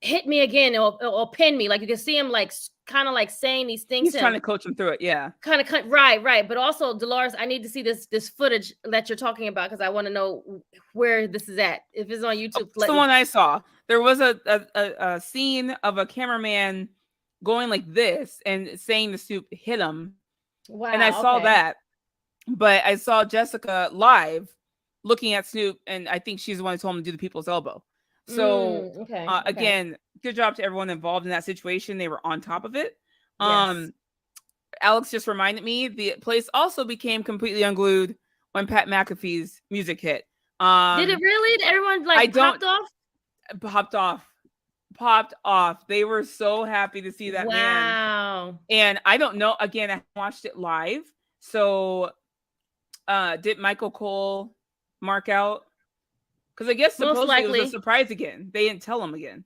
hit me again or pin me. Like you can see him like kind of like saying these things. He's trying to coach him through it. Yeah. Kind of right. But also, Dolores, I need to see this footage that you're talking about because I want to know where this is at. If it's on YouTube, it's the one I saw. There was a scene of a cameraman going like this and saying the Snoop hit him. Wow. And I saw that, but I saw Jessica live looking at Snoop, and I think she's the one who told him to do the people's elbow. So again, good job to everyone involved in that situation. They were on top of it. Yes. Alex just reminded me the place also became completely unglued when Pat McAfee's music hit. Did it really? Did everyone like popped off? They were so happy to see that man. Wow. And I don't know. Again, I watched it live. So did Michael Cole mark out? Because I guess supposedly it was a surprise again. They didn't tell him again.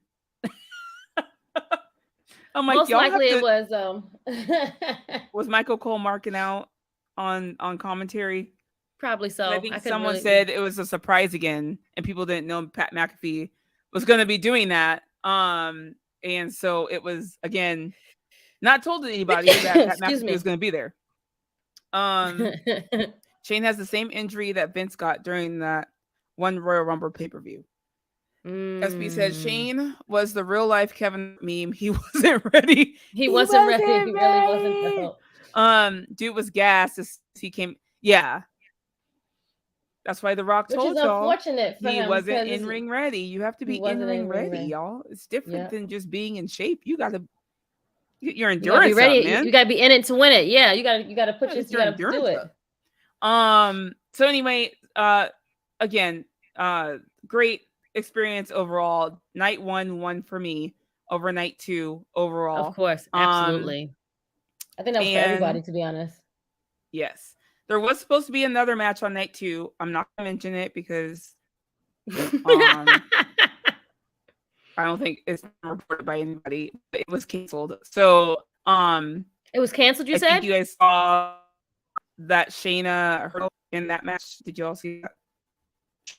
I'm like, most likely it was was Michael Cole marking out on commentary? Probably so. And I think someone said it was a surprise again, and people didn't know Pat McAfee was going to be doing that. And so it was again not told to anybody that Pat McAfee was going to be there. Shane has the same injury that Vince got during that one Royal Rumble pay-per-view. SB says Shane was the real life Kevin meme. He wasn't ready. He wasn't ready. He really wasn't. Dude was gassed as he came. Yeah. That's why The Rock told y'all he wasn't in ring ready. You have to be in ring ready, y'all. It's different than just being in shape. You gotta get your endurance up, man. You gotta be in it to win it. Yeah, you gotta put your endurance do it. So anyway, again, great experience overall. Night one won for me over night 2 overall. Of course, absolutely. I think that was for everybody, to be honest. Yes. There was supposed to be another match on night 2. I'm not going to mention it because I don't think it's reported by anybody. It was canceled. So it was canceled, you said? I think you guys saw that Shayna hurdle in that match. Did you all see that?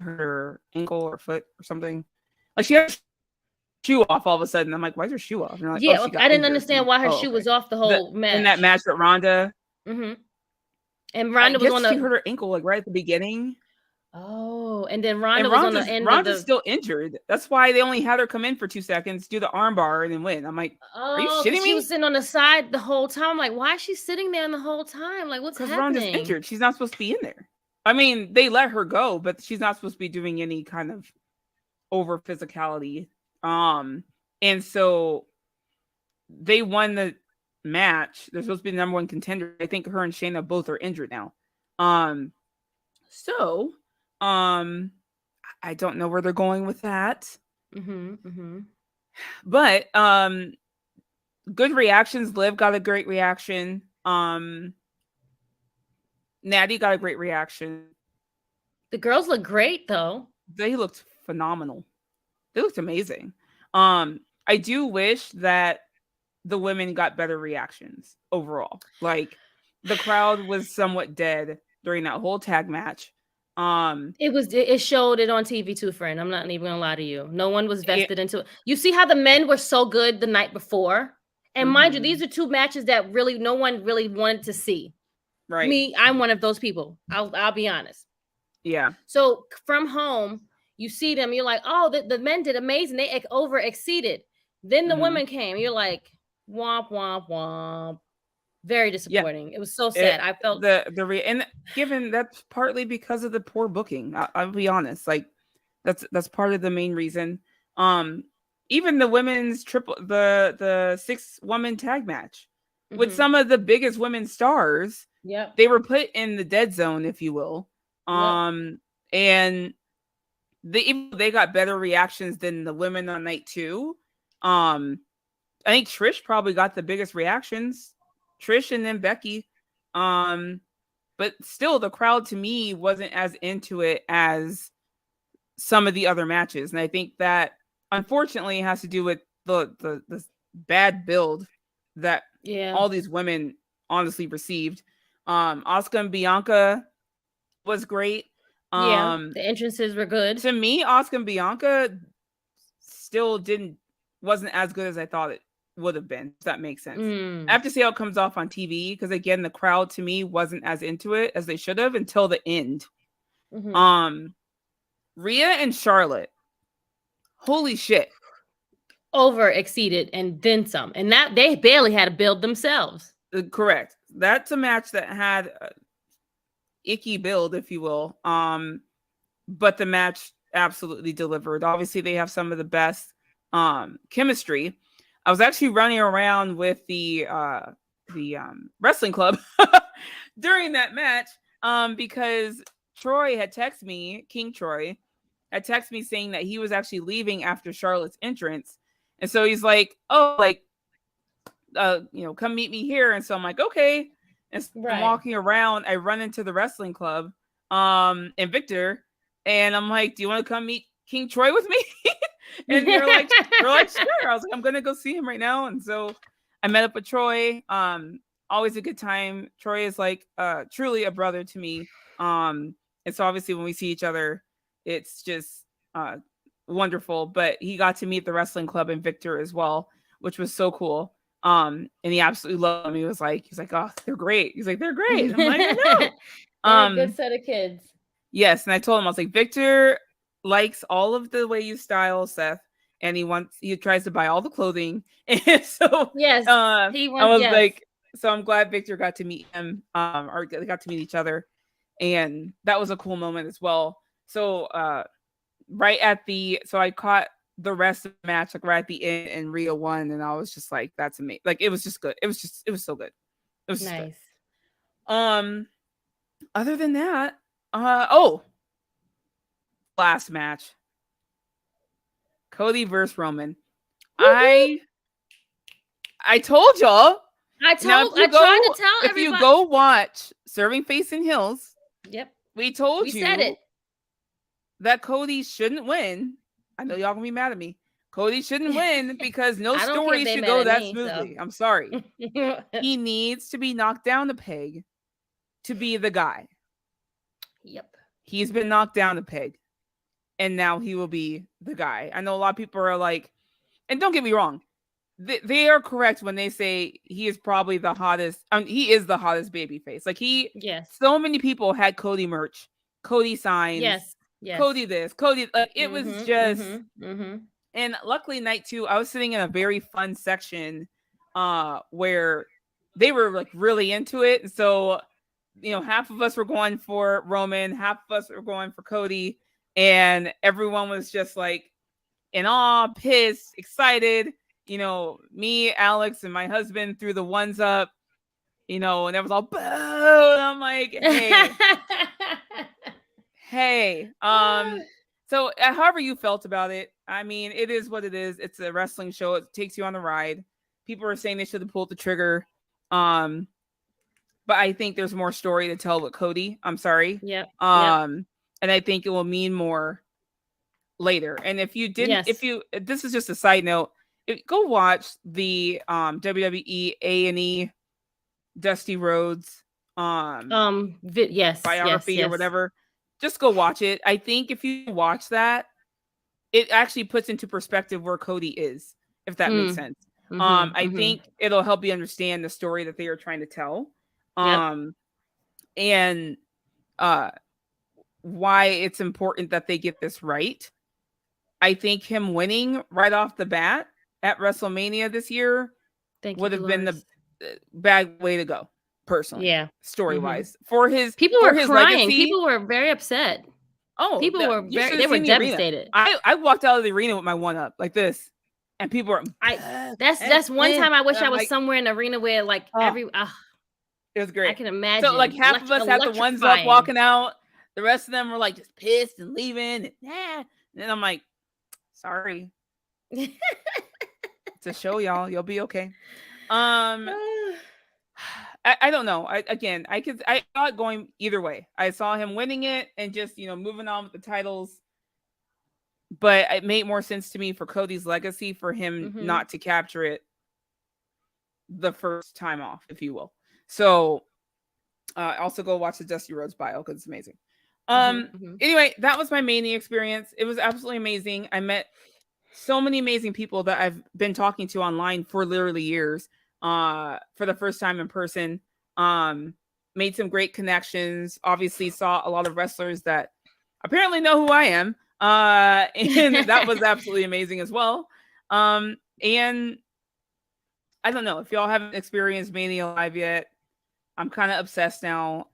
Her ankle or foot or something. Like she had her shoe off all of a sudden. I'm like, why is her shoe off? Like, yeah, I didn't understand why her shoe was off the whole match. In that match with Ronda. Mm-hmm. And Ronda was on she hurt her ankle like right at the beginning. Oh, and then Ronda was on the end. Ronda's still injured. That's why they only had her come in for 2 seconds, do the armbar, and then win. I'm like, are you shitting me? She was sitting on the side the whole time. I'm like, why is she sitting there the whole time? Like, what's happening? Because Ronda's injured. She's not supposed to be in there. I mean, they let her go, but she's not supposed to be doing any kind of over physicality. And so they won the match. They're supposed to be the number 1 contender. I think her and Shayna both are injured now. So I don't know where they're going with that. But good reactions. Liv got a great reaction. Natty got a great reaction. The girls look great though. They looked phenomenal. They looked amazing. I do wish that the women got better reactions overall. Like the crowd was somewhat dead during that whole tag match. It showed it on TV too, friend. I'm not even gonna lie to you. No one was vested into it. You see how the men were so good the night before? And mind you, these are 2 matches that really no one really wanted to see. Right. Me, I'm one of those people. I'll be honest. Yeah. So from home, you see them, you're like, oh, the men did amazing. They over exceeded. Then the women came. You're like, womp, womp, womp. Very disappointing. It was so sad. I felt and given that's partly because of the poor booking. I'll be honest. Like that's part of the main reason. Even the women's the 6-woman tag match with some of the biggest women stars. Yeah, they were put in the dead zone, if you will. And they got better reactions than the women on night 2. I think Trish probably got the biggest reactions. Trish and then Becky. But still the crowd to me wasn't as into it as some of the other matches. And I think that unfortunately has to do with the bad build that all these women honestly received. Asuka and Bianca was great. The entrances were good. To me, Asuka and Bianca still didn't wasn't as good as I thought it would have been, if that makes sense. I Mm. have to see how it comes off on TV, because again, the crowd to me wasn't as into it as they should have until the end. Mhm. Rhea and Charlotte, holy shit. Over exceeded and then some. And that they barely had to build themselves. Correct. That's a match that had icky build, if you will. But the match absolutely delivered. Obviously, they have some of the best chemistry. I was actually running around with the wrestling club during that match because Troy had texted me, King Troy had texted me saying that he was actually leaving after Charlotte's entrance. And so he's like, oh, like, come meet me here. And so I'm like, okay. And so I'm walking around. I run into the wrestling club and Victor. And I'm like, do you want to come meet King Troy with me? And they're like, sure. I was like, I'm going to go see him right now. And so I met up with Troy. Always a good time. Troy is like truly a brother to me. And so obviously when we see each other, it's just wonderful. But he got to meet the wrestling club and Victor as well, which was so cool. And he absolutely loved them. He's like, oh, they're great. He's like, they're great. I'm like, I know. A good set of kids. Yes, and I told him, I was like, Victor likes all of the way you style, Seth, and he tries to buy all the clothing. And so yes, he wants, I was like, so I'm glad Victor got to meet him, or they got to meet each other, and that was a cool moment as well. So so I caught the rest of the match like right at the end, and Rhea won, and I was just like, that's amazing. Like it was just good. It was so good. It was nice. Good. Other than that, last match, Cody versus Roman. Woo-hoo! I told y'all. I tried to tell everybody. If you go watch Serving Face in Hills, yep, we said it, that Cody shouldn't win. I know y'all gonna be mad at me. Cody shouldn't win because no story should go that smoothly. So. I'm sorry. He needs to be knocked down a peg to be the guy. Yep. He's been knocked down a peg, and now he will be the guy. I know a lot of people are like, and don't get me wrong, they are correct when they say he is probably the hottest. He is the hottest babyface. Like so many people had Cody merch, Cody signs, yes. Cody this, Cody. Like it was just. And luckily, night 2, I was sitting in a very fun section, where they were like really into it. So. Half of us were going for Roman, half of us were going for Cody, and everyone was just like in awe, pissed, excited. Me, Alex, and my husband threw the ones up, and it was all boo. And I'm like, hey, So however you felt about it, I mean, it is what it is. It's a wrestling show. It takes you on a ride. People are saying they should have pulled the trigger. But I think there's more story to tell with Cody. I'm sorry. Yep. And I think it will mean more later. And if you didn't, this is just a side note, go watch the WWE A&E Dusty Rhodes biography or whatever. Just go watch it. I think if you watch that, it actually puts into perspective where Cody is, if that makes sense. I think it'll help you understand the story that they are trying to tell. And why it's important that they get this right. I think him winning right off the bat at WrestleMania this year would have been the bad way to go, personally. Yeah, story-wise. For his people were his crying. Legacy, people were very upset. Oh, people were devastated. I walked out of the arena with my one up like this. And people were. That's one time I wish I was somewhere in the arena where like it was great. I can imagine. So like half of us had the ones up walking out. The rest of them were like just pissed and leaving. And then I'm like, sorry. It's a show, y'all. You'll be okay. I don't know. I saw it going either way. I saw him winning it and just moving on with the titles. But it made more sense to me for Cody's legacy for him not to capture it the first time off, if you will. So also go watch the Dusty Rhodes bio because it's amazing. Anyway, that was my Mania experience. It was absolutely amazing. I met so many amazing people that I've been talking to online for literally years. For the first time in person, made some great connections. Obviously, saw a lot of wrestlers that apparently know who I am. And that was absolutely amazing as well. And I don't know if y'all haven't experienced Mania Live yet. I'm kind of obsessed now.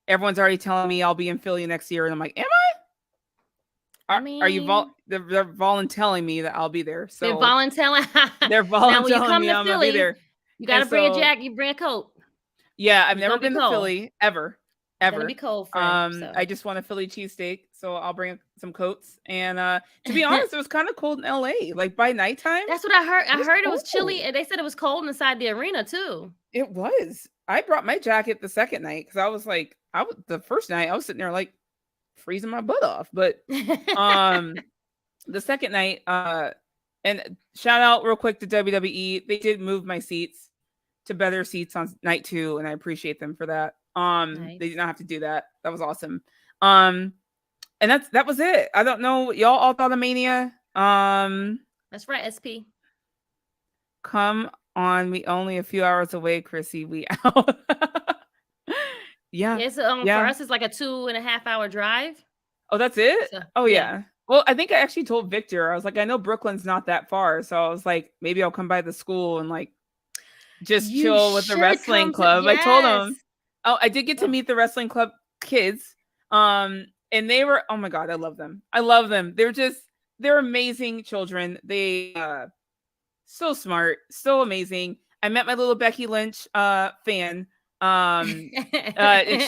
Everyone's already telling me I'll be in Philly next year, and I'm like, am I? Are you they're voluntelling me that I'll be there. So they're voluntelling. They're voluntelling now, when you come me to I'm Philly, gonna be there. You got to bring a jacket. You bring a coat. Yeah, I've never been to Philly ever. It's gonna be cold, friend. So. I just want a Philly cheesesteak, so I'll bring some coats. And to be honest, it was kind of cold in LA. Like by nighttime. That's what I heard. I heard it was chilly, and they said it was cold inside the arena too. It was. I brought my jacket the second night because I was like, the first night I was sitting there like freezing my butt off, but the second night, and shout out real quick to WWE. They did move my seats to better seats on night 2, and I appreciate them for that. Nice. They did not have to do that. That was awesome. And that was it. I don't know. Y'all all thought of Mania. That's right, SP. Come on, we only a few hours away, Krssi. We out. Yeah. For us, it's like a 2.5 hour drive. Oh, that's it? So, yeah. Well, I think I actually told Victor, I was like, I know Brooklyn's not that far. So I was like, maybe I'll come by the school and like just chill with the wrestling club. I told him. Oh, I did get to meet the wrestling club kids. And they were, oh my God, I love them. I love them. They're amazing children. They so smart, so amazing. I met my little Becky Lynch fan. And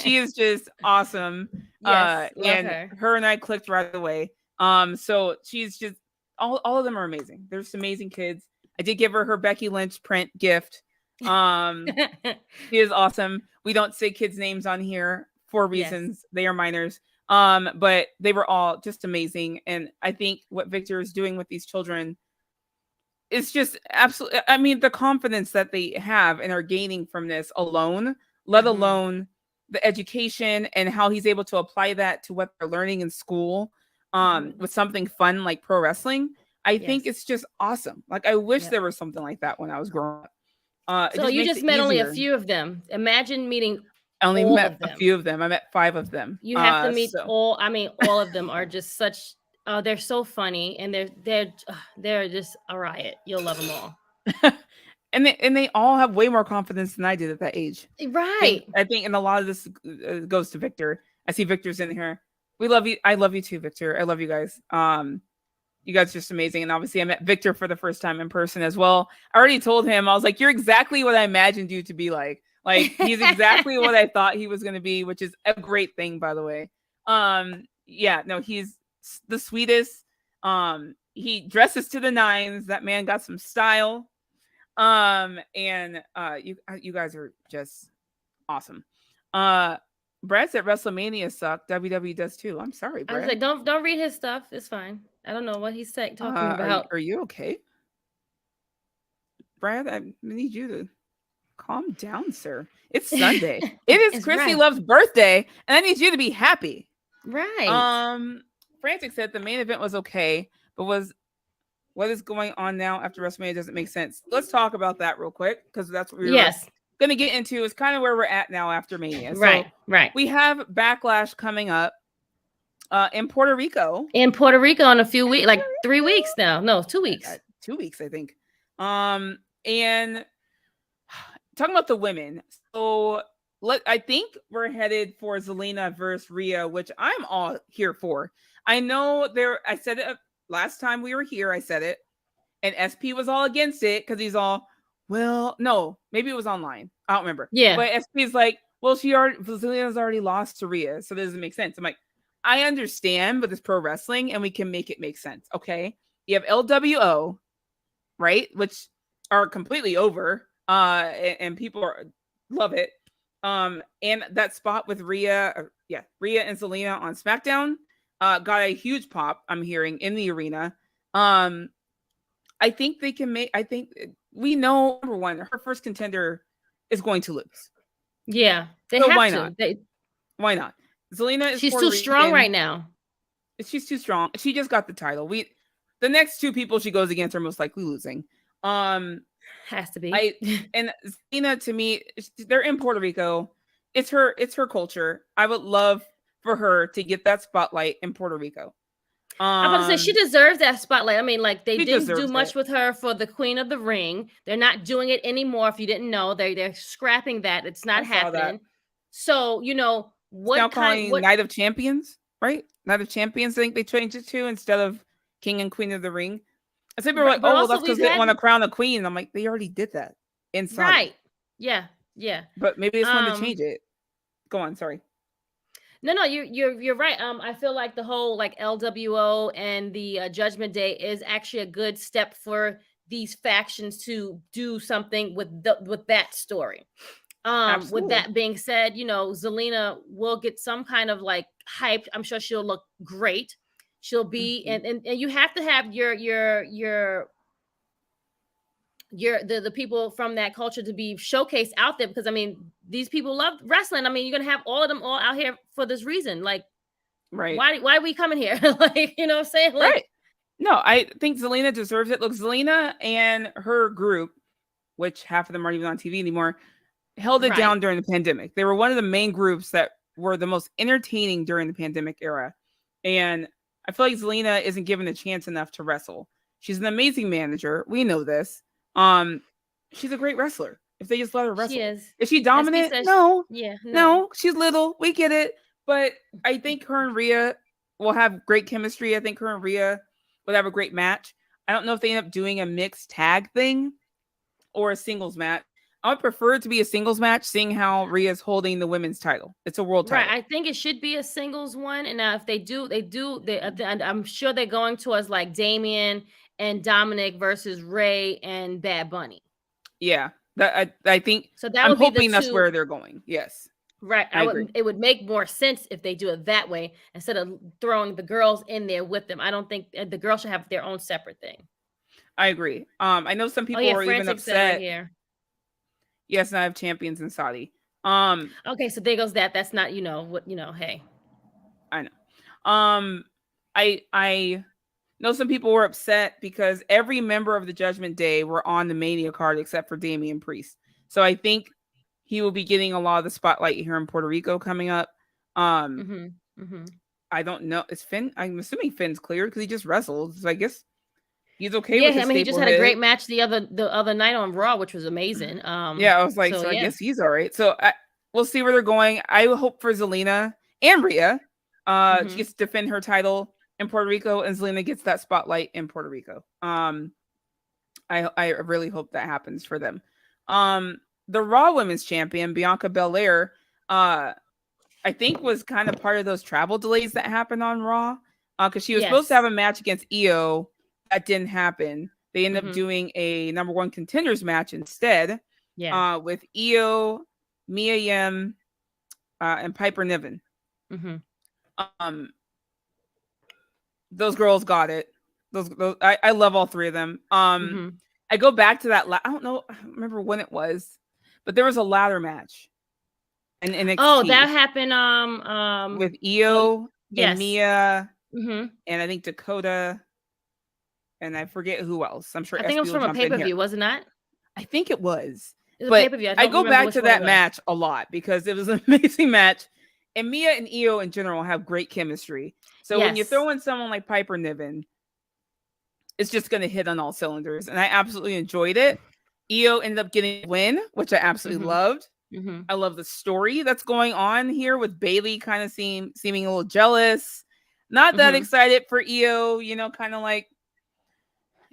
she is just awesome. Yes, and her and I clicked right away. So she's just all of them are amazing. They're just amazing kids. I did give her Becky Lynch print gift. She is awesome. We don't say kids' names on here for reasons. Yes. They are minors. But they were all just amazing. And I think what Victor is doing with these children is just absolutely, I mean, the confidence that they have and are gaining from this alone, let alone the education and how he's able to apply that to what they're learning in school, with something fun like pro wrestling. I think it's just awesome. Like, I wish there was something like that when I was growing up. So you just met only a few of them. Imagine meeting I only met a few of them. I met 5 of them. You have to meet all. I mean, all of them are just such. They're so funny, and they're just a riot. You'll love them all. and they all have way more confidence than I did at that age. Right. I think, and a lot of this goes to Victor. I see Victor's in here. We love you. I love you too, Victor. I love you guys. You guys are just amazing. And obviously I met Victor for the first time in person as well. I already told him, I was like, you're exactly what I imagined you to be like. Like, he's exactly what I thought he was going to be, which is a great thing, by the way. Yeah, no, he's the sweetest. He dresses to the nines. That man got some style. And you guys are just awesome. Brad said WrestleMania sucked. WWE does too. I'm sorry, Brad. I was like, don't read his stuff. It's fine. I don't know what he's talking about. Are you okay, Brad? I need you to calm down, sir. It's Sunday. It is Krssi Love's birthday, and I need you to be happy. Right. Frantic said the main event was okay, but what is going on now after WrestleMania doesn't make sense. Let's talk about that real quick, because that's what we're going to get into. Is kind of where we're at now after Mania. Right. We have Backlash coming up in Puerto Rico. In a few weeks, like 3 weeks now. No, 2 weeks. 2 weeks, I think. And talking about the women. So I think we're headed for Zelina versus Rhea, which I'm all here for. I know I said it last time we were here. I said it, and SP was all against it because he's all, well, no, maybe it was online. I don't remember. Yeah. But SP's like, well, Zelina's already lost to Rhea, so it doesn't make sense. I'm like, I understand, but it's pro wrestling, and we can make it make sense. Okay. You have LWO, right? Which are completely over. And people love it. And that spot with Rhea and Zelina on SmackDown got a huge pop, I'm hearing, in the arena. I think they can we know, number one, her first contender is going to lose. Yeah. Why not? Why not? Zelina is she's too strong right now. She's too strong. She just got the title. the next two people she goes against are most likely losing. Has to be. And Zelina, to me, they're in Puerto Rico. It's her culture. I would love for her to get that spotlight in Puerto Rico. I'm about to say she deserves that spotlight. I mean, like they didn't do much with her for the Queen of the Ring. They're not doing it anymore. If you didn't know, they're scrapping that. It's not happening. So what Night of Champions, right? Night of Champions. I think they changed it to instead of King and Queen of the Ring. And some people are like, oh, well, that's because they want to crown a queen. I'm like, they already did that inside. Right. Yeah. But maybe it's wanted to change it. Go on. Sorry. No, you're right. I feel like the whole like LWO and the Judgment Day is actually a good step for these factions to do something with that story. With that being said, Zelina will get some kind of like hype. I'm sure she'll look great. She'll be and you have to have the people from that culture to be showcased out there, because I mean these people love wrestling. I mean, you're gonna have all of them all out here for this reason. Like, right? Why are we coming here? Like, what I'm saying? Like, right. No, I think Zelina deserves it. Look, Zelina and her group, which half of them aren't even on TV anymore, held it down during the pandemic. They were one of the main groups that were the most entertaining during the pandemic era. And I feel like Zelina isn't given a chance enough to wrestle. She's an amazing manager. We know this. She's a great wrestler. If they just let her wrestle. She is. Is she dominant? No. Yeah. No, she's little. We get it. But I think her and Rhea will have great chemistry. I think her and Rhea would have a great match. I don't know if they end up doing a mixed tag thing or a singles match. I would prefer it to be a singles match, seeing how Rhea's holding the women's title. It's a world title. Right. I think it should be a singles one. And if they do, I'm sure they're going towards like Damian and Dominic versus Ray and Bad Bunny. Yeah. I think so. That I'm would hoping be that's where they're going. Yes. Right. It would make more sense if they do it that way instead of throwing the girls in there with them. I don't think the girls should have their own separate thing. I agree. I know some people are even upset. Right here. Yes, and I have champions in Saudi. Okay, so there goes that. That's not, hey. I know. I know some people were upset because every member of the Judgment Day were on the Mania card except for Damian Priest. So I think he will be getting a lot of the spotlight here in Puerto Rico coming up. I don't know. Is Finn? I'm assuming Finn's cleared because he just wrestled. So I guess he's okay with his he just had a great match the other night on Raw, which was amazing. I was like, I guess he's all right. So we'll see where they're going. I hope for Zelina and Rhea. She gets to defend her title in Puerto Rico, and Zelina gets that spotlight in Puerto Rico. I really hope that happens for them. The Raw Women's Champion, Bianca Belair, I think was kind of part of those travel delays that happened on Raw, because she was supposed to have a match against Io. That didn't happen. They ended up doing a number one contenders match instead. With Io, Mia Yim, and Piper Niven. Those girls got it. Those I love all three of them. I go back to that. I don't know. I don't remember when it was, but there was a ladder match. And that happened. With Io and Mia, and I think Dakota. And I forget who else. I'm sure. I think it was from a pay-per-view, wasn't that? I think it was. But I go back to that match a lot because it was an amazing match. And Mia and Io in general have great chemistry. So when you throw in someone like Piper Niven, it's just going to hit on all cylinders. And I absolutely enjoyed it. Io ended up getting a win, which I absolutely loved. I love the story that's going on here with Bayley kind of seeming a little jealous. Not that excited for Io, kind of like.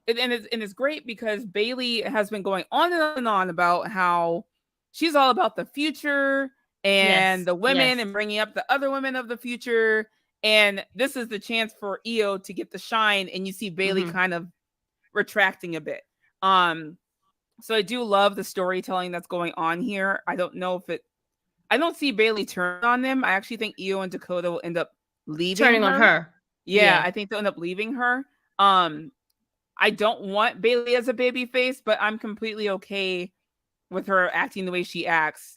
And it's great because Bayley has been going on and on about how she's all about the future and the women and bringing up the other women of the future. And this is the chance for Io to get the shine. And you see Bayley kind of retracting a bit. So I do love the storytelling that's going on here. I don't know if I don't see Bayley turn on them. I actually think Io and Dakota will end up leaving turning on her. Yeah, I think they'll end up leaving her. I don't want Bayley as a baby face, but I'm completely okay with her acting the way she acts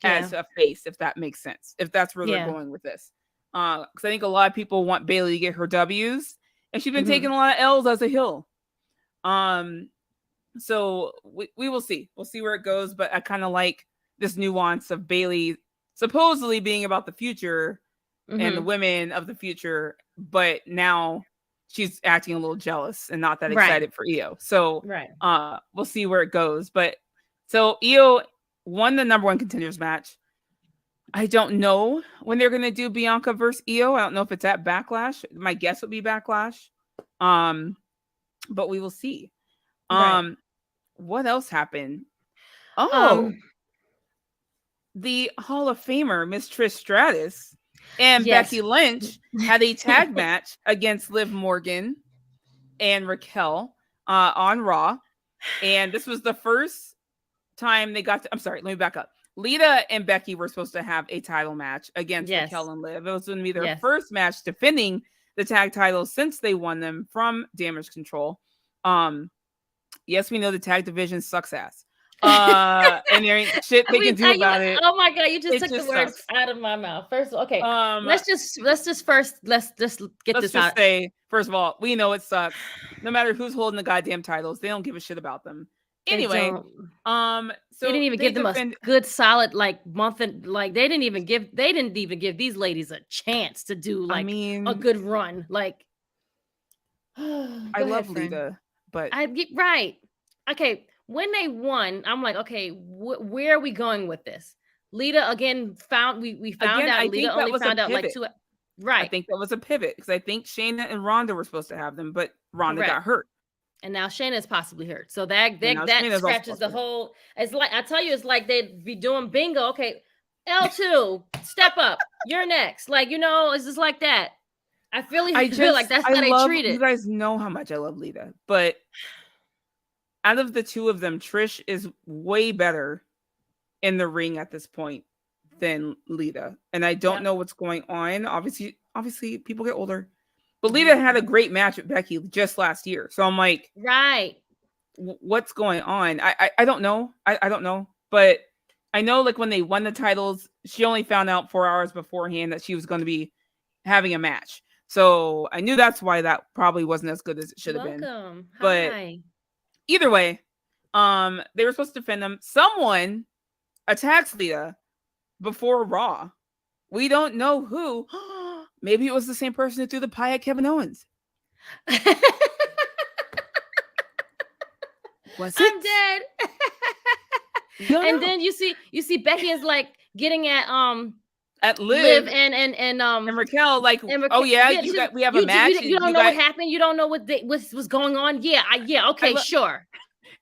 as a face, if that makes sense. If that's where they're going with this. Because I think a lot of people want Bayley to get her W's. and she's been taking a lot of L's as a heel. So we will see. We'll see where it goes, but I kind of like this nuance of Bayley supposedly being about the future and the women of the future, but now she's acting a little jealous and not that excited for Io. So we'll see where it goes. But so Io won the number 1 contenders match. I don't know when they're going to do Bianca versus Io. I don't know if it's at Backlash. My guess would be Backlash. But we will see. What else happened? The Hall of Famer, Miss Trish Stratus and Becky Lynch had a tag match against Liv Morgan and Raquel on Raw. And this was the first time they got to, I'm sorry, let me back up. Lita and Becky were supposed to have a title match against Raquel and Liv. It was going to be their first match defending the tag titles since they won them from Damage Control. Yes, we know the tag division sucks ass. And there ain't shit they can do about it. Oh my god, you just took the words out of my mouth. First of all, okay, let's just get this out. Say, first of all, we know it sucks. No matter who's holding the goddamn titles, they don't give a shit about them. Anyway, so they didn't even give them a good solid month, and they didn't even give these ladies a chance to do a good run. I love Lita, but okay. When they won, I'm like, okay, where are we going with this? Lita again we found out Lita only found out like 2. Right. I think that was a pivot because I think Shayna and Ronda were supposed to have them, but Ronda got hurt. And now Shayna is possibly hurt. So that scratches the whole. It's like I tell you, it's like they'd be doing bingo. Okay, L2, step up. You're next. It's just like that. I feel like that's how they treat it. You guys know how much I love Lita, but out of the two of them, Trish is way better in the ring at this point than Lita. And I don't know what's going on. Obviously, people get older. But Lita had a great match with Becky just last year. So I'm like, what's going on? I don't know. I don't know. But I know when they won the titles, she only found out 4 hours beforehand that she was going to be having a match. So I knew that's why that probably wasn't as good as it should have been. But either way, they were supposed to defend them. Someone attacks Lita before Raw. We don't know who. Maybe it was the same person who threw the pie at Kevin Owens. Was it? I'm dead. And then you see Becky is getting at Liv and Raquel, we have a match. You don't know what happened. You don't know what was going on. Okay, sure.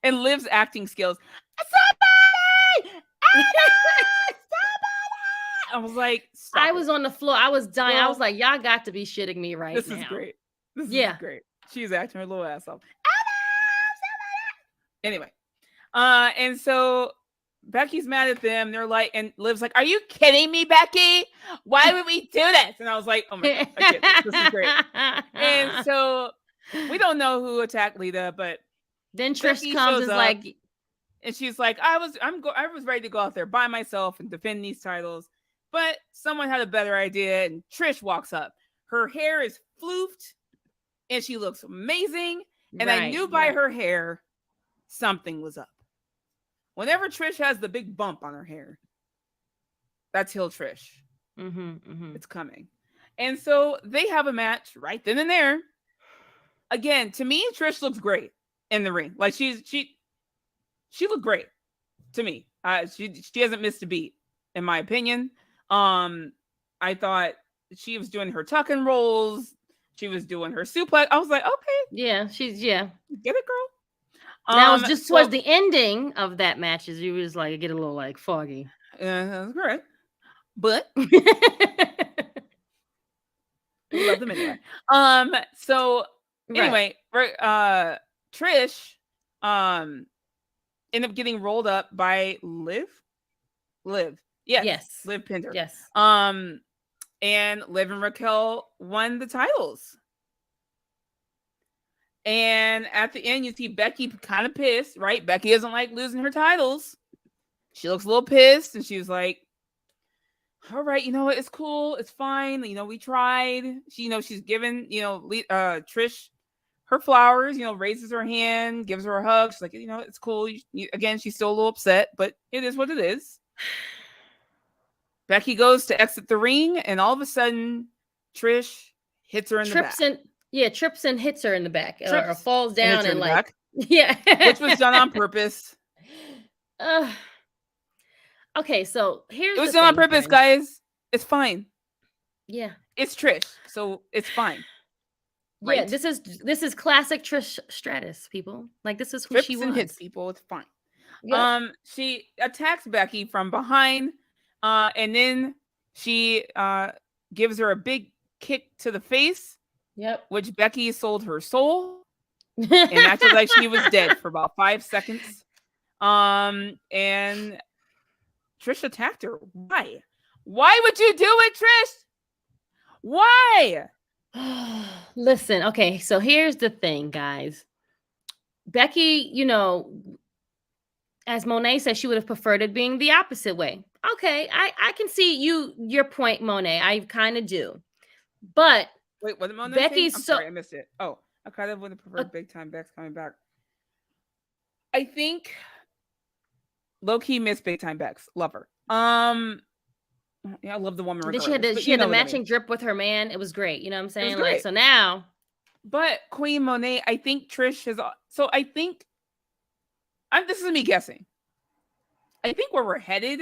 And Liv's acting skills. Somebody! I was like, I was on the floor. I was dying. I was like, y'all got to be shitting me right now. This is great. This is great. She's acting her little ass off. Anyway, and so Becky's mad at them. They're like, and Liv's like, "Are you kidding me, Becky? Why would we do this?" And I was like, "Oh my god, I get this. This is great." And so we don't know who attacked Lita, but then Trish comes and and she's like, I was ready to go out there by myself and defend these titles, but someone had a better idea. And Trish walks up. Her hair is floofed, and she looks amazing. And I knew by her hair something was up. Whenever Trish has the big bump on her hair, that's heel Trish. It's coming. And so they have a match right then and there. Again, to me, Trish looks great in the ring. She looked great to me. She hasn't missed a beat, in my opinion. I thought she was doing her tuck and rolls. She was doing her suplex. I was like, okay. Yeah, get it, girl. Now it's just towards the ending of that match, as you was get a little foggy. That's correct. But we love them anyway. So anyway, Trish ended up getting rolled up by Liv. Yes. Liv pinned her. Yes. And Liv and Raquel won the titles. And at the end, you see Becky kind of pissed, right? Becky doesn't like losing her titles. She looks a little pissed, and she was like, all right, you know what? It's cool. It's fine. You know, we tried. She, she's given, Trish her flowers, raises her hand, gives her a hug. She's like, it's cool. Again, she's still a little upset, but it is what it is. Becky goes to exit the ring, and all of a sudden, Trish hits her in the back. Trips and hits her in the back, or falls down and like, back, which was done on purpose. Okay, so here's it was done on purpose, guys. It's fine. Yeah, it's Trish, so it's fine. Right? Yeah, this is classic Trish Stratus, people. Like, this is who Trips she was. And hits people. It's fine. Yep. She attacks Becky from behind, and then she gives her a big kick to the face. Yep. Which Becky sold her soul and acted like she was dead for about 5 seconds. And Trish attacked her. Why? Why would you do it, Trish? Why? Listen, okay, so here's the thing, guys. Becky, as Monet said, she would have preferred it being the opposite way. Okay, I can see your point, Monet. I kind of do. But wait, what did Monet Becky's say? I'm sorry, I missed it. Oh, I kind of would have preferred Big Time Bex coming back. I think low-key miss Big Time Bex. Love her. Yeah, I love the woman. She had the matching drip with her man. It was great. You know what I'm saying? Like, so now. But Queen Monet, I think Trish has. So I think. This is me guessing. I think where we're headed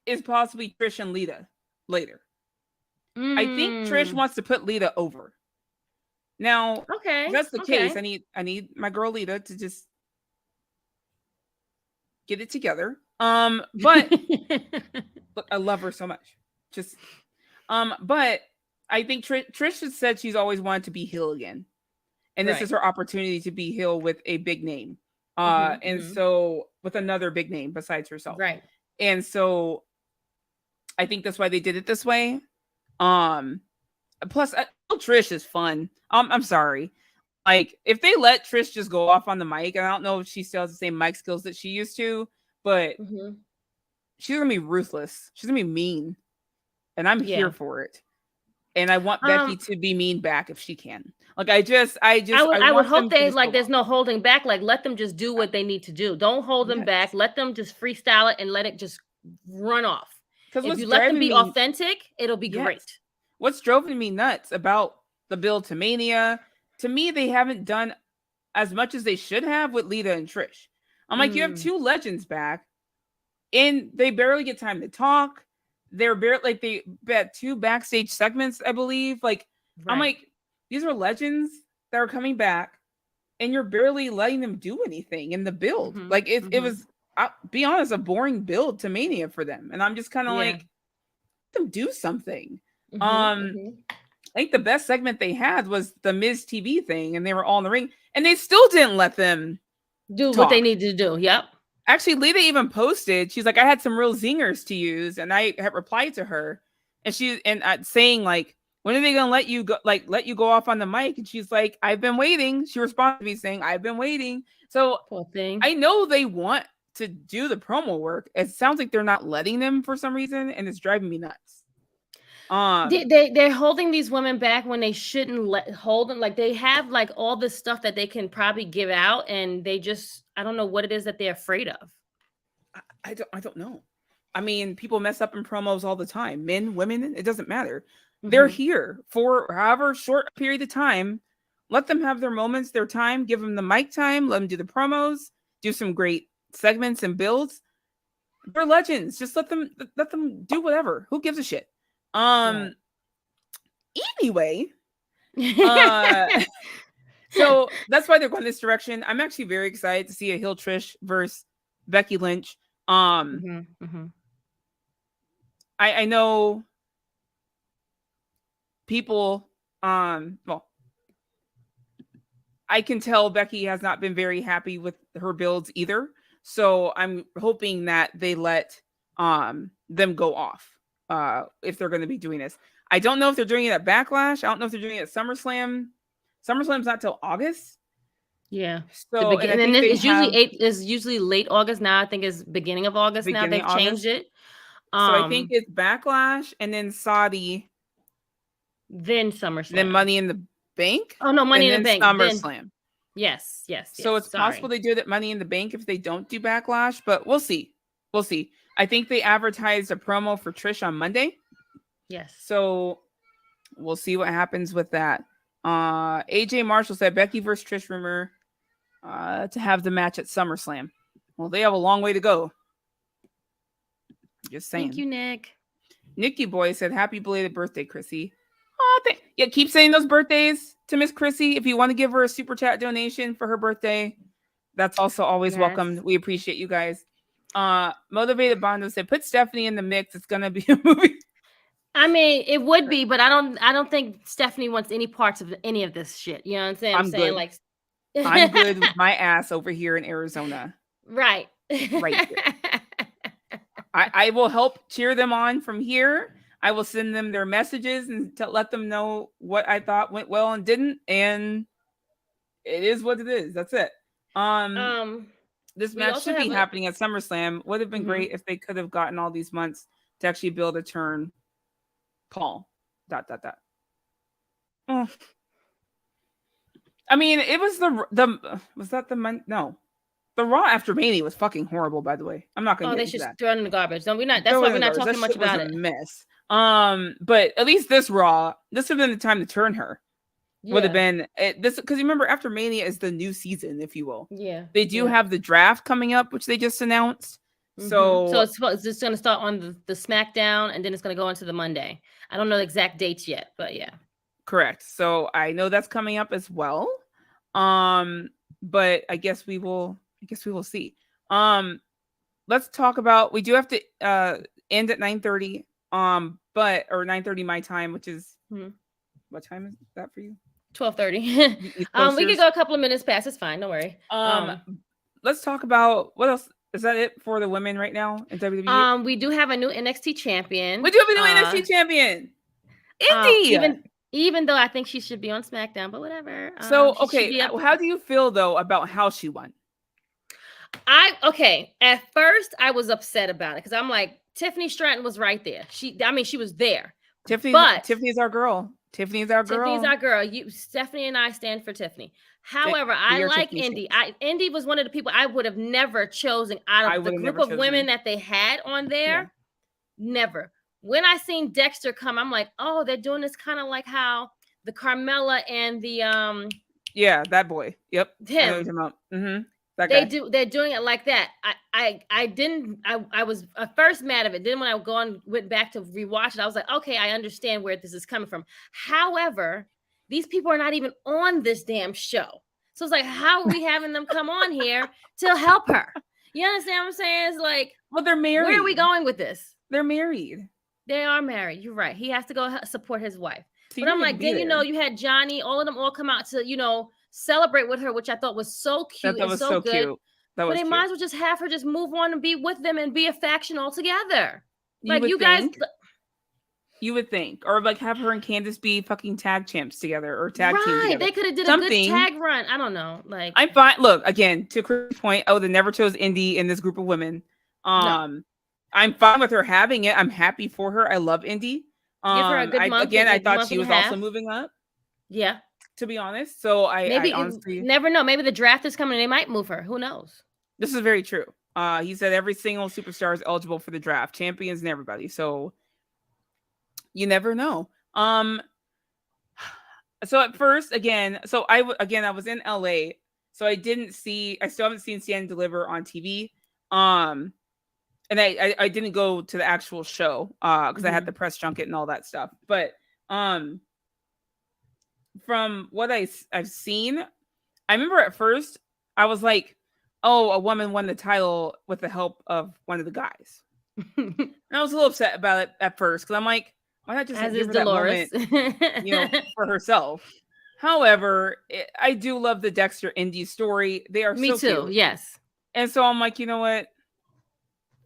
is possibly Trish and Lita later. I think Trish wants to put Lita over. Now, if that's the case, I need my girl Lita to just get it together. But look, I love her so much. But I think Trish has said she's always wanted to be heel again, and this is her opportunity to be heel with a big name. So with another big name besides herself, right? And so I think that's why they did it this way. Plus, Trish is fun. I'm sorry. Like, if they let Trish just go off on the mic, and I don't know if she still has the same mic skills that she used to, but she's gonna be ruthless. She's gonna be mean, and I'm here for it. And I want Becky to be mean back if she can. Like, I would hope there's no holding back. Like, let them just do what they need to do. Don't hold them back. Let them just freestyle it and let it just run off. If you let them be authentic, it'll be great. What's driving me nuts about the build to Mania, to me, they haven't done as much as they should have with Lita and Trish. I'm like, you have two legends back, and they barely get time to talk. They're barely, like, they had 2 backstage segments, I believe. Like, I'm like, these are legends that are coming back, and you're barely letting them do anything in the build. Like, it was, I'll be honest, a boring build to Mania for them. And I'm just kind of like, let them do something. I think the best segment they had was the Miz TV thing, and they were all in the ring, and they still didn't let them do what they needed to do. Yep. Actually, Lita even posted, she's like, I had some real zingers to use, and I had replied to her, and saying, like, when are they gonna let you go off on the mic? And she's like, I've been waiting. She responded to me saying, I've been waiting. So poor thing. I know they want to do the promo work. It sounds like they're not letting them for some reason, and it's driving me nuts. They're holding these women back when they shouldn't hold them. Like, they have like all this stuff that they can probably give out, and they just, I don't know what it is that they're afraid of. I don't know. I mean, people mess up in promos all the time. Men, women, it doesn't matter. They're here for however short a period of time. Let them have their moments, their time. Give them the mic time. Let them do the promos. Do some great segments and builds. They're legends. Just let them do whatever. Who gives a shit? Anyway, so that's why they're going this direction. I'm actually very excited to see a heel Trish versus Becky Lynch. I know people, well, I can tell Becky has not been very happy with her builds either. So I'm hoping that they let them go off. If they're going to be doing this. I don't know if they're doing it at Backlash. I don't know if they're doing it at SummerSlam. SummerSlam's not till August. Yeah. So and then it's usually late August. Now I think it's beginning of August. Now they've changed it. So I think it's Backlash and then Saudi, then SummerSlam, then Money in the Bank. Oh no, Money in the Bank. SummerSlam. Yes. So it's possible they do that Money in the Bank if they don't do Backlash, but we'll see. We'll see. I think they advertised a promo for Trish on Monday. Yes. So we'll see what happens with that. AJ Marshall said Becky versus Trish rumor to have the match at SummerSlam. Well, they have a long way to go. Just saying. Thank you, Nick. Nikki Boy said happy belated birthday, Krssi. Oh, yeah, keep saying those birthdays to Miss Krssi. If you want to give her a super chat donation for her birthday, that's also always welcomed. We appreciate you guys. Motivated Bondo said put Stephanie in the mix. It's gonna be a movie. I mean, it would be, but I don't think Stephanie wants any parts of any of this shit. You know what I'm saying? I'm saying good. I'm good with my ass over here in Arizona. Right. Right here. I will help cheer them on from here. I will send them their messages and let them know what I thought went well and didn't. And it is what it is. That's it. This match should be happening at SummerSlam. Would have been great if they could have gotten all these months to actually build a turn. Paul. ... Oh. I mean, it was was that the month? No. The Raw after Mania was fucking horrible, by the way. I'm not gonna. Oh, they should throw it in the garbage. That's why we're not talking much about it. Mess. But at least this Raw, this would have been the time to turn her. Yeah. Would have been this because remember after Mania is the new season, if you will. Yeah. They do have the draft coming up, which they just announced. So it's just going to start on the SmackDown, and then it's going to go into the Monday. I don't know the exact dates yet, but yeah. Correct. So I know that's coming up as well. But I guess we will see. Let's talk about. We do have to end at 9:30. But or 9:30 my time, which is what time is that for you? 12:30. We could go a couple of minutes past. It's fine. Don't worry. Let's talk about what else. Is that it for the women right now in WWE? We do have a new NXT champion. We do have a new NXT champion. Indy. Even though I think she should be on SmackDown, but whatever. So okay, how do you feel though about how she won? At first I was upset about it because I'm like, Tiffany Stratton was right there. She was there. Tiffany's our girl. Tiffany's our girl. Stephanie and I stand for Tiffany. However, I like Indy. Indy was one of the people I would have never chosen out of the group of women that they had on there. Yeah. Never. When I seen Dexter come, I'm like, oh, they're doing this kind of like how the Carmella and the that boy. Yep. Him. They're doing it like that. I was at first mad of it. Then when I went back to rewatch it, I was like, okay, I understand where this is coming from. However, these people are not even on this damn show. So it's like, how are we having them come on here to help her? You understand what I'm saying? It's like, well, they're married. Where are we going with this? They're married. They are married. You're right. He has to go support his wife. So but I'm like, then you had Johnny, all of them all come out to, celebrate with her, which I thought was so cute and so good. Cute. But they might as well just have her just move on and be with them and be a faction altogether. Like you guys, you would think, or like have her and Candice be fucking tag champs together or tag team together. Right? They could have did a good tag run. I don't know. Like I'm fine. Look again to Chris' point. Oh, they never chose Indy in this group of women. No. I'm fine with her having it. I'm happy for her. I love Indy. Give her a good month. I thought she was also moving up. Yeah. To be honest. So I honestly never know. Maybe the draft is coming and they might move her. Who knows? This is very true. He said every single superstar is eligible for the draft, champions and everybody. So you never know. So at first, I was in LA, so I still haven't seen Stand and Deliver on TV. And I didn't go to the actual show because I had the press junket and all that stuff. But from what I've seen, I remember at first I was like, oh, a woman won the title with the help of one of the guys. And I was a little upset about it at first because I'm like, why not just give her that moment, for herself? However, I do love the Dexter Indy story. They are Me too. Cute. Yes. And so I'm like, you know what?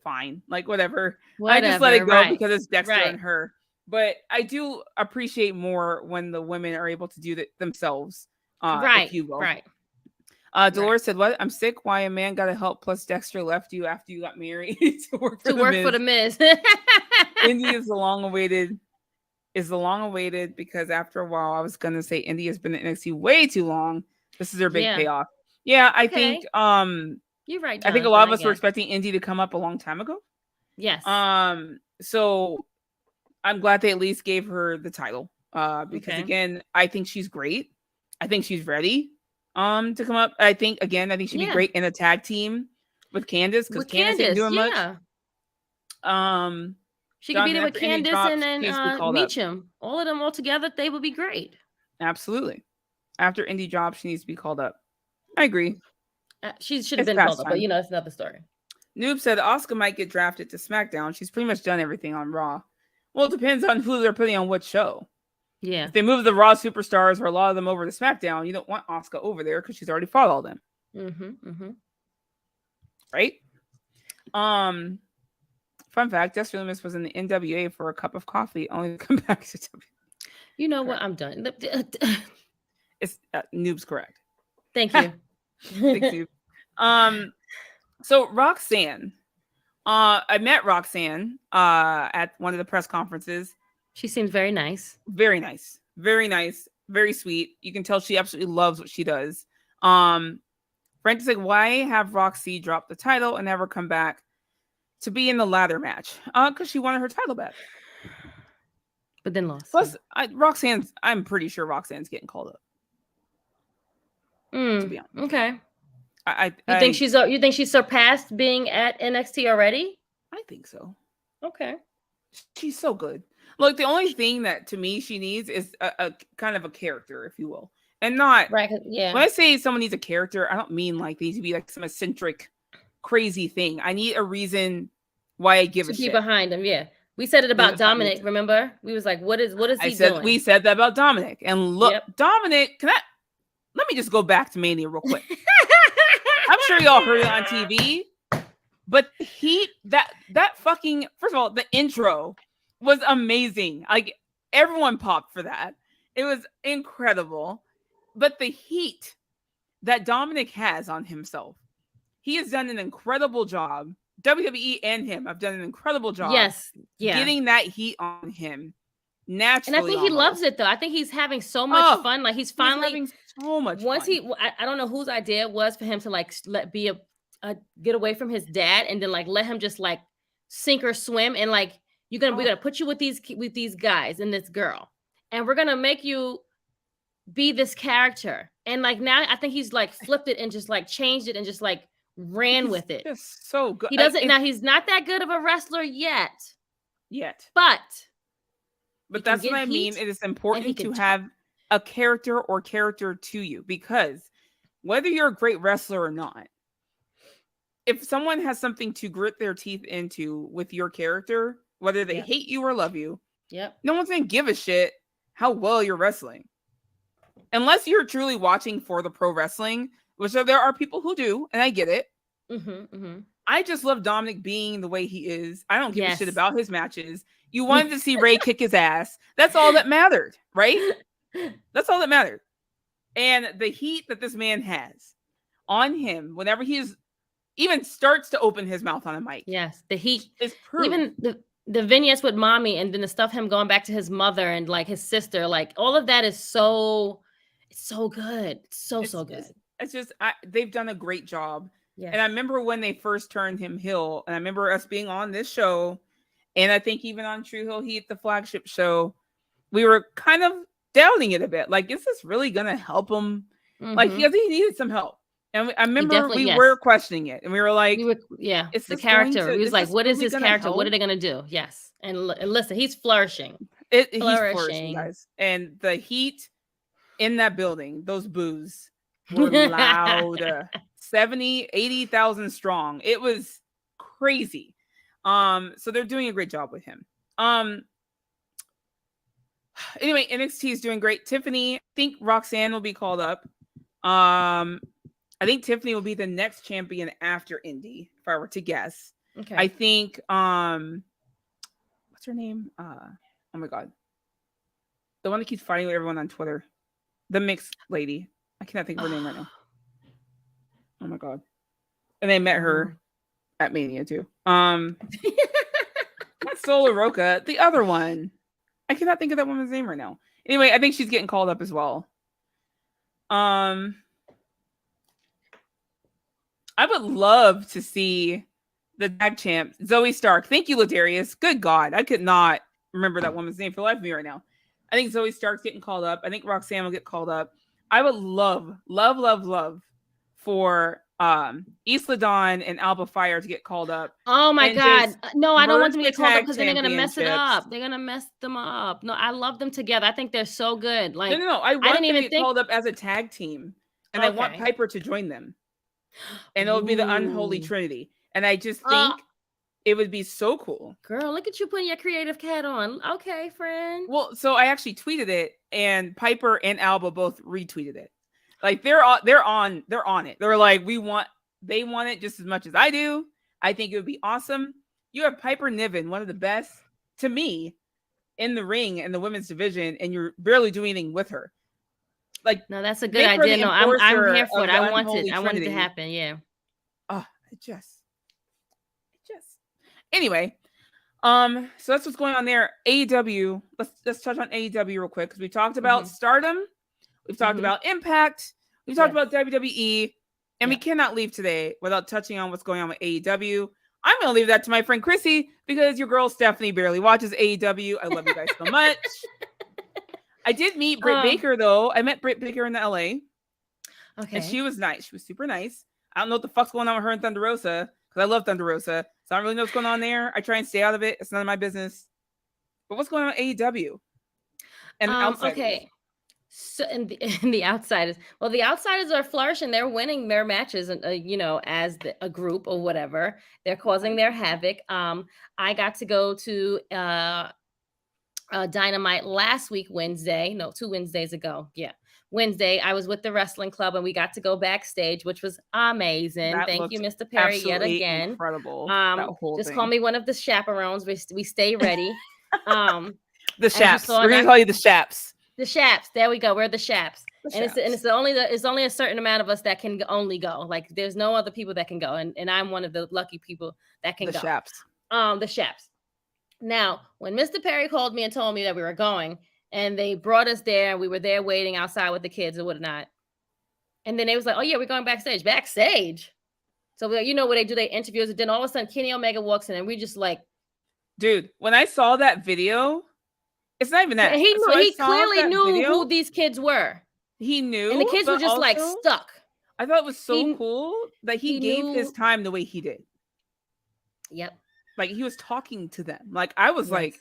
Fine. Like whatever. I just let it go because it's Dexter and her. But I do appreciate more when the women are able to do that themselves. If you will. Right. Dolores said, "What? I'm sick. Why a man got to help? Plus Dexter left you after you got married to work for the Miz. Indy is the long awaited. Because after a while, I was gonna say Indy has been in NXT way too long. This is their big payoff. Yeah, I think you're right. I think a lot of us were expecting Indy to come up a long time ago. Yes. So I'm glad they at least gave her the title. Because again, I think she's great. I think she's ready to come up. I think she'd be great in a tag team with Candice, because Candice ain't doing much. She could be there with Candice and then Meacham. All of them all together, they would be great. Absolutely. After Indy drops, she needs to be called up. I agree. She should have been called up, but it's another story. Noob said Asuka might get drafted to SmackDown. She's pretty much done everything on Raw. Well, it depends on who they're putting on what show. Yeah. If they move the Raw superstars or a lot of them over to SmackDown, you don't want Asuka over there because she's already fought all them. Right? Fun fact, Dexter Lumis was in the NWA for a cup of coffee, only to come back to WWE. You know what? I'm done. It's Noob's correct. Thank you. Thanks, Noob. So Roxanne, I met Roxanne at one of the press conferences. She seems very nice. Very nice. Very nice. Very sweet. You can tell she absolutely loves what she does. Frank is like, why have Roxy drop the title and never come back to be in the ladder match? Because she wanted her title back. But then lost. Plus, I'm pretty sure Roxanne's getting called up. To be honest. Okay. You think she's surpassed being at NXT already? I think so. Okay. She's so good. Look, the only thing that to me she needs is a kind of a character, if you will. And not right. Yeah. When I say someone needs a character, I don't mean like they need to be like some eccentric, crazy thing. I need a reason why I give a shit. Behind him, yeah. We said it about Dominic, remember? We was like, what is he doing? We said that about Dominic. And look, Dominic, let me just go back to Mania real quick. I'm sure y'all heard it on TV. But that fucking, first of all, the intro was amazing. Like, everyone popped for that. It was incredible. But the heat that Dominic has on himself, he has done an incredible job. WWE and him have done an incredible job. Yes. Yeah. Getting that heat on him naturally. And I think he loves it, though. I think he's having so much fun. Like, he's finally having so much once fun. I don't know whose idea it was for him to like get away from his dad and then like let him just like sink or swim, and like we're gonna put you with these guys and this girl, and we're gonna make you be this character. And like now I think he's like flipped it and just like changed it and just like ran with it. Just so good. He doesn't now. He's not that good of a wrestler yet. But that's what I mean. It is important to have a character or character to you, because whether you're a great wrestler or not, if someone has something to grit their teeth into with your character, whether they hate you or love you, no one's gonna give a shit how well you're wrestling. Unless you're truly watching for the pro wrestling, which there are people who do, and I get it. I just love Dominic being the way he is. I don't give a shit about his matches. You wanted to see Ray kick his ass. That's all that mattered, right? That's all that mattered. And the heat that this man has on him, whenever he even starts to open his mouth on a mic. Yes, the heat is proof. Even the vignettes with mommy, and then the stuff him going back to his mother and like his sister, like all of that is so good. It's so good. It's just they've done a great job. Yes. And I remember when they first turned him heel, and I remember us being on this show, and I think even on True Hill Heat, the flagship show, we were kind of doubting it a bit. Like, is this really gonna help him? Like, he needed some help. And I remember we were questioning it, and we were like, it's the character. He was like, what is his character? What are they going to do? Yes. And listen, he's flourishing. He's flourishing, guys. And the heat in that building, those boos were loud. 70, 80,000 strong. It was crazy. So they're doing a great job with him. Anyway, NXT is doing great. Tiffany, I think Roxanne will be called up. I think Tiffany will be the next champion after Indy, if I were to guess. Okay. I think what's her name? Oh my god. The one that keeps fighting with everyone on Twitter. The mixed lady. I cannot think of her name right now. Oh my god. And they met her at Mania too. Not Solar Roca, the other one. I cannot think of that woman's name right now. Anyway, I think she's getting called up as well. I would love to see the tag champ, Zoe Stark. Thank you, Ladarius. Good God. I could not remember that woman's name for the life of me right now. I think Zoe Stark's getting called up. I think Roxanne will get called up. I would love for Isla Dawn and Alba Fire to get called up. Oh my God. No, I don't want them to get called up because then they're going to mess it up. They're going to mess them up. No, I love them together. I think they're so good. Like, no. I want them to get called up as a tag team. And I want Piper to join them. And it would be the unholy trinity. And I just think it would be so cool. Girl, look at you putting your creative cat on. Okay, friend. Well, so I actually tweeted it, and Piper and Alba both retweeted it. Like they're on it. They're like, they want it just as much as I do. I think it would be awesome. You have Piper Niven, one of the best to me in the ring in the women's division, and you're barely doing anything with her. Like, no, that's a good idea. No, I'm here for it. I want it to happen. Yeah. Oh, anyway. So that's what's going on there. AEW. Let's touch on AEW real quick because we talked about Stardom. We've talked about Impact. We've talked about WWE. And we cannot leave today without touching on what's going on with AEW. I'm going to leave that to my friend Krssi because your girl Stephanie barely watches AEW. I love you guys so much. I did meet Britt Baker, though. I met Britt Baker in the LA. Okay. And she was nice. She was super nice. I don't know what the fuck's going on with her and Thunder Rosa because I love Thunder Rosa. So I don't really know what's going on there. I try and stay out of it. It's none of my business. But what's going on with AEW? And Outsiders? Okay. So and the Outsiders. Well, the Outsiders are flourishing. They're winning their matches, as a group or whatever. They're causing their havoc. I got to go to Dynamite last week, Wednesday. No, 2 Wednesdays ago. Yeah. Wednesday, I was with the wrestling club and we got to go backstage, which was amazing. Thank you, Mr. Perry, yet again. Incredible. Just call me one of the chaperones. We stay ready. The Shaps. We're gonna call you the Shaps. The Shaps. There we go. We're the Shaps. It's only a certain amount of us that can only go. Like there's no other people that can go, and I'm one of the lucky people that can go. The Shaps. The Shaps. Now, when Mr. Perry called me and told me that we were going, and they brought us there, and we were there waiting outside with the kids and whatnot, and then they was like, "Oh yeah, we're going backstage." Backstage. So what they do? They interviews, and then all of a sudden, Kenny Omega walks in, and we just like, dude. When I saw that video. It's not even that. He clearly knew who these kids were. He knew. And the kids were just like stuck. I thought it was so cool that he gave his time the way he did. Yep. Like he was talking to them. Like I was like,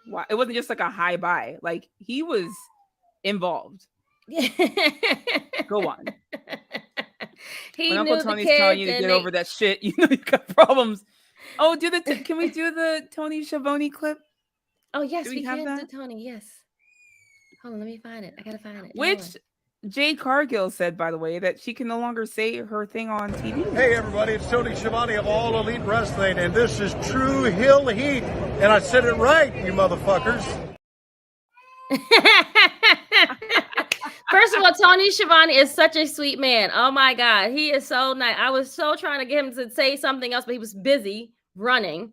wow. It wasn't just like a hi bye. Like he was involved. Go on. When Uncle Tony's telling you to get over that shit, you got problems. Oh, can we do the Tony Schiavone clip? Oh, yes, we can do Tony, yes. Hold on, let me find it. I gotta find it. Which Jade Cargill said, by the way, that she can no longer say her thing on TV. Hey, everybody, it's Tony Schiavone of All Elite Wrestling, and this is True Hill Heat. And I said it right, you motherfuckers. First of all, Tony Schiavone is such a sweet man. Oh, my God. He is so nice. I was so trying to get him to say something else, but he was busy running.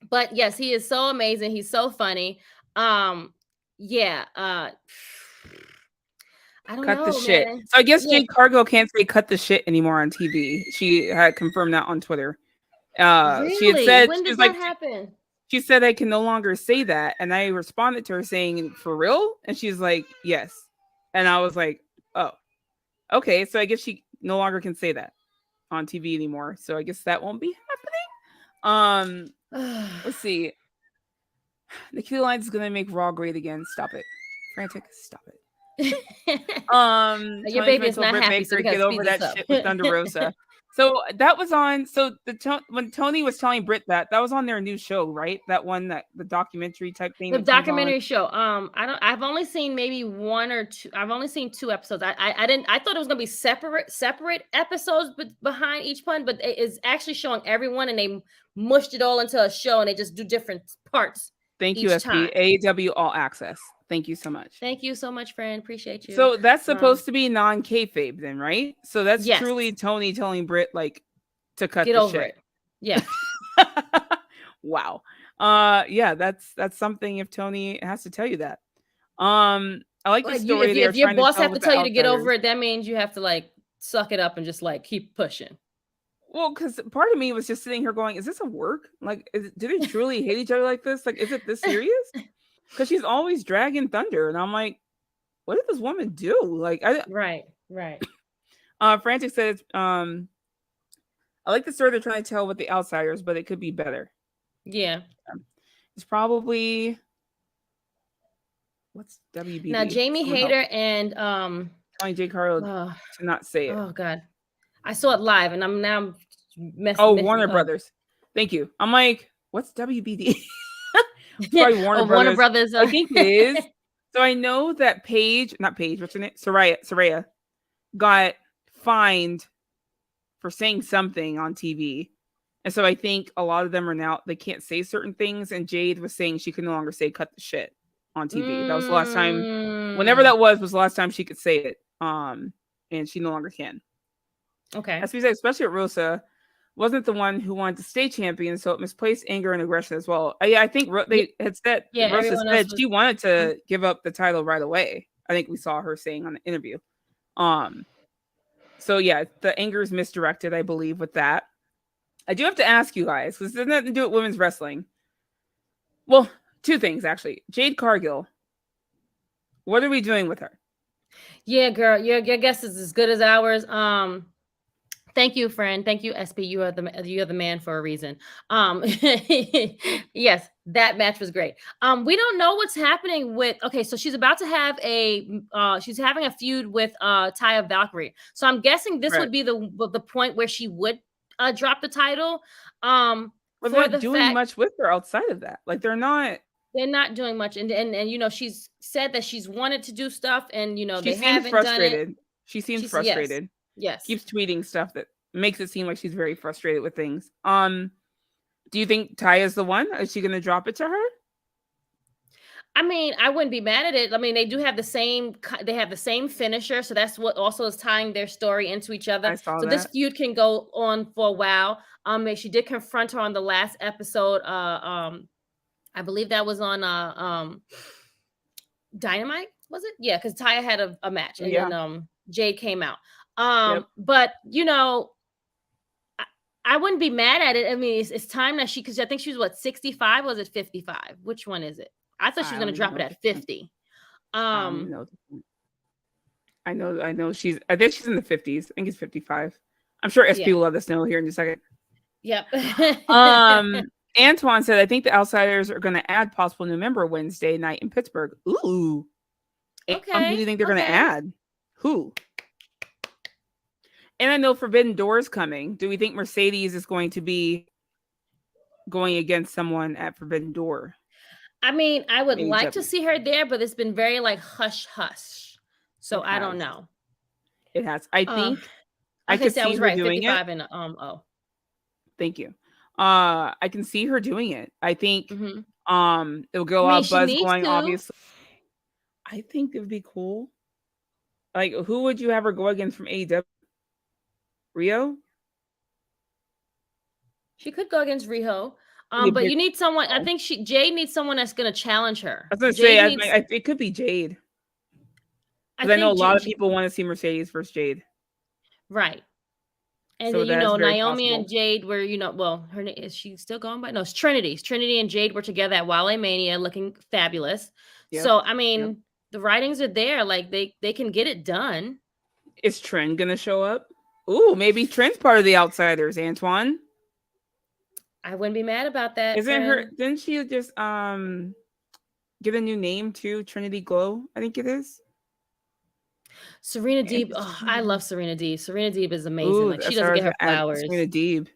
But yes, he is so amazing. He's so funny. I don't know. Cut the shit. Man. So I guess Jade Cargill can't say cut the shit anymore on TV. She had confirmed that on Twitter. Really? She had said, when did that happen? She said I can no longer say that. And I responded to her saying, for real? And she's like, yes. And I was like, oh, okay. So I guess she no longer can say that on TV anymore. So I guess that won't be happening. Let's see. Nikita Lyons is gonna make Raw great again. Stop it. Frantic. Stop it. Your baby is not happy. So get over that shit with Thunder Rosa. So that was on. So when Tony was telling Britt that was on their new show, right? That one, the documentary type thing. The documentary show. I've only seen maybe 1 or 2. I've only seen 2 episodes. I thought it was gonna be separate episodes, but behind each one. But it is actually showing everyone, and they mushed it all into a show, and they just do different parts. Thank you, SP. AEW All Access. Thank you so much. Thank you so much, friend. Appreciate you. So that's supposed to be non-kayfabe then, right? So that's yes. truly Tony telling Britt like to cut Get the over shit. it. Yeah. Wow. Yeah, that's something if Tony has to tell you that. I like the story if your trying boss to tell have to with tell the you to get over outsiders. it, that means you have to like suck it up and just like keep pushing. Well, because part of me was just sitting here going, is this a work? Like, do they truly hate each other like this? Like, is it this serious? Because she's always dragging Thunder. And I'm like, what did this woman do? Like, Right. Frantic said, I like the story they're trying to tell with the outsiders, but it could be better. Yeah. It's probably, what's WBD? Now, Jamie Hayter and telling Jay Carlo to not say it. Oh God, I saw it live, and I'm now messing. Oh, Warner Brothers. Thank you. I'm like, what's WBD? Probably Warner Brothers. I think it is. So I know that what's her name? Saraya got fined for saying something on TV. And so I think a lot of them are now, they can't say certain things. And Jade was saying she could no longer say cut the shit on TV. That was the last time, whenever that was the last time she could say it. And she no longer can. Okay. As we said, especially at Rosa, wasn't the one who wanted to stay champion, so it misplaced anger and aggression as well. I think they had said, Rosa said she wanted to give up the title right away. I think we saw her saying on the interview. So yeah, the anger is misdirected, I believe, with that. I do have to ask you guys, because this has nothing to do with women's wrestling. Well, two things actually. Jade Cargill, what are we doing with her? Yeah, girl, your guess is as good as ours. Thank you, friend. Thank you, SP. You are the man for a reason. Yes, that match was great. We don't know what's happening with. Okay, so she's about to have she's having a feud with Taya Valkyrie. So I'm guessing this would be the point where she would drop the title. But they're not doing much with her outside of that. Like they're not doing much, and you know, she's said that she's wanted to do stuff, and you know, she seems frustrated. She seems frustrated. Yes. Keeps tweeting stuff that makes it seem like she's very frustrated with things. Do you think Taya's the one? Is she going to drop it to her? I mean, I wouldn't be mad at it. I mean, they do have the same finisher, so that's what also is tying their story into each other. So this feud can go on for a while. She did confront her on the last episode. I believe that was on Dynamite, was it? Yeah, because Taya had a match, and then Jade came out. But you know, I wouldn't be mad at it. I mean, it's time that because I think she was what, 65? Was it 55? Which one is it? I thought she was going to drop it at 50. I know she's. I think she's in the 50s. I think it's 55. I'm sure SP will let us know here in a second. Yep. Antoine said, I think the outsiders are going to add possible new member Wednesday night in Pittsburgh. Ooh. Okay. Who do you think they're going to add? Who? And I know Forbidden Door is coming. Do we think Mercedes is going to be going against someone at Forbidden Door? I mean, I would like to see her there, but it's been very like hush hush. So I don't know. It has. I think I could see her doing 55 it. Thank you. I can see her doing it. I think it'll get a lot of buzz going, obviously. I think it would be cool. Like, who would you have her go against from AEW? Rio? She could go against Riho. But you need someone. I think Jade needs someone that's going to challenge her. I was going to say, it could be Jade. Because I know a lot of people want to see Mercedes versus Jade. Right. And so then, you know, Naomi and Jade were, you know, well, her name is she still going by? No, it's Trinity. Trinity and Jade were together at Wale Mania looking fabulous. Yep. So, I mean, the writings are there. Like, they can get it done. Is Trent going to show up? Ooh, maybe Trent's part of the outsiders, Antoine. I wouldn't be mad about that. Didn't she just get a new name too? Trinity Glow, I think it is. Serena Deeb. Oh, I love Serena Deeb. Serena Deeb is amazing. Ooh, like she doesn't get her flowers. Serena Deeb.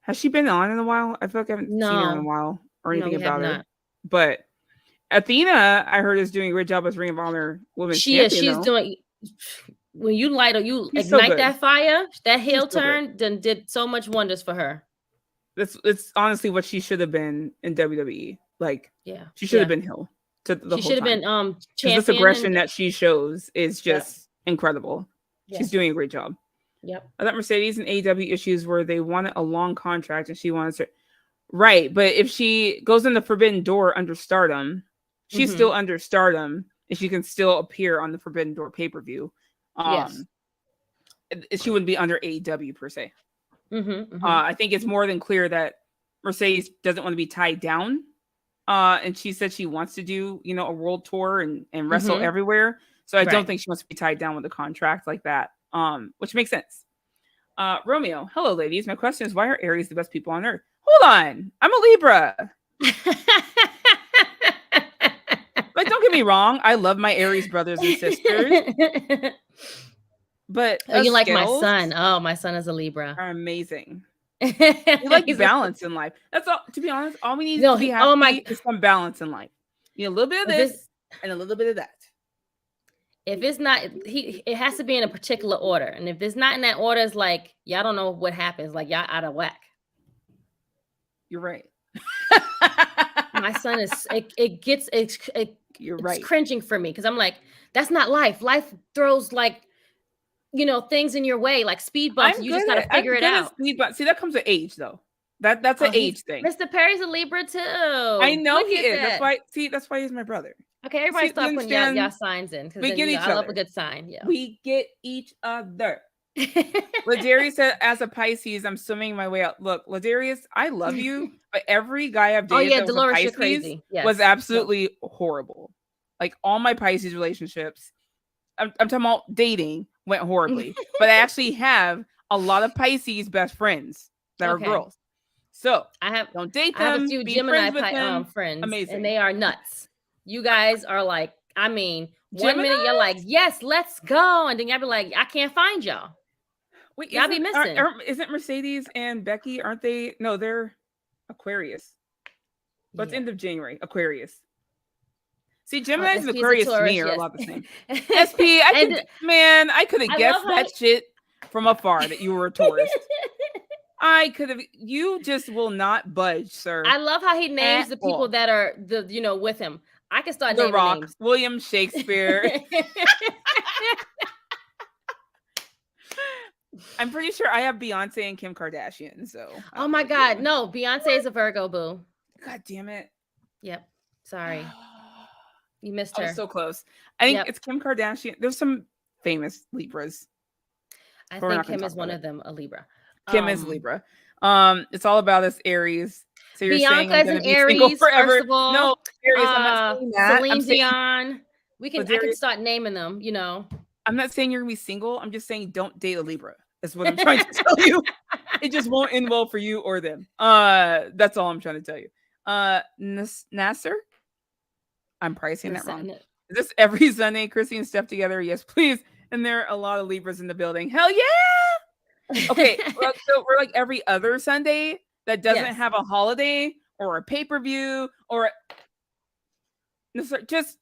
Has she been on in a while? I feel like I haven't seen her in a while or anything about her. But Athena, I heard, is doing a great job as Ring of Honor Women's Champion. She's doing. When you ignite that fire, that heel turn, then did so much wonders for her. It's honestly what she should have been in WWE. Like, she should have been heel. to the She whole should have time. been This champion. aggression that she shows is just incredible. Yes. She's doing a great job. Yep. I thought Mercedes and AEW issues where they wanted a long contract and she wanted to. Right, but if she goes in the Forbidden Door under Stardom, she's still under Stardom, and she can still appear on the Forbidden Door pay-per-view. Yes. She wouldn't be under AEW per se. I think it's more than clear that Mercedes doesn't want to be tied down. And she said she wants to do, a world tour and wrestle everywhere. So I don't think she wants to be tied down with a contract like that, which makes sense. Romeo, hello, ladies. My question is, why are Aries the best people on Earth? Hold on. I'm a Libra. Like, don't get me wrong. I love my Aries brothers and sisters. But you like my son. Oh, my son is a Libra. Are amazing. We like balance in life. That's all. To be honest, all we need to be happy is some balance in life. A little bit of this and a little bit of that. If it's not, it has to be in a particular order. And if it's not in that order, it's like, y'all don't know what happens. Like, y'all out of whack. You're right. My son is, You're right. It's cringing for me because I'm like, that's not life. Life throws like, things in your way, like speed bumps. You just got to figure it out. See, that comes with age, though. That's an age thing. Mr. Perry's a Libra too. I know he is. That's why he's my brother. Okay, everybody stop putting y'all signs in because I love a good sign. Yeah, we get each other. Ladarius said, as a Pisces, I'm swimming my way out. Look, Ladarius, I love you, but every guy I've dated that was Dolores, a you're Pisces crazy. Yes. was absolutely horrible. Like all my Pisces relationships, I'm talking about dating, went horribly. But I actually have a lot of Pisces best friends that are girls. So don't date them. I have a few Gemini friends, amazing, and they are nuts. You guys are like, I mean, one minute you're like, yes, let's go, and then y'all be like, I can't find y'all. Wait, y'all be missing. Isn't Mercedes and Becky? Aren't they? No, they're Aquarius. What's end of January? Aquarius. See, Gemini and Aquarius to me are a lot the same. SP, I could have guessed that shit from afar that you were a Taurus. I could have. You just will not budge, sir. I love how he names the people that are with him. I can start naming Rock, names. William Shakespeare. I'm pretty sure I have Beyonce and Kim Kardashian. So. Oh my God, no! Beyonce is a Virgo, boo. God damn it. Yep. Sorry. You missed her. I was so close. I think it's Kim Kardashian. There's some famous Libras. I think Kim is one of them, a Libra. Kim is Libra. It's all about us Aries. So you're Bianca saying is an Aries, forever. first of all. No, Aries, I'm not saying that. Celine Dion. I can start naming them, I'm not saying you're gonna be single. I'm just saying don't date a Libra. That's what I'm trying to tell you. It just won't end well for you or them. That's all I'm trying to tell you. Nasser? I'm probably saying that wrong. Is this every Sunday, Krssi and Steph together? Yes, please. And there are a lot of Libras in the building. Hell yeah! Okay, so we're like every other Sunday that doesn't have a holiday or a pay-per-view or just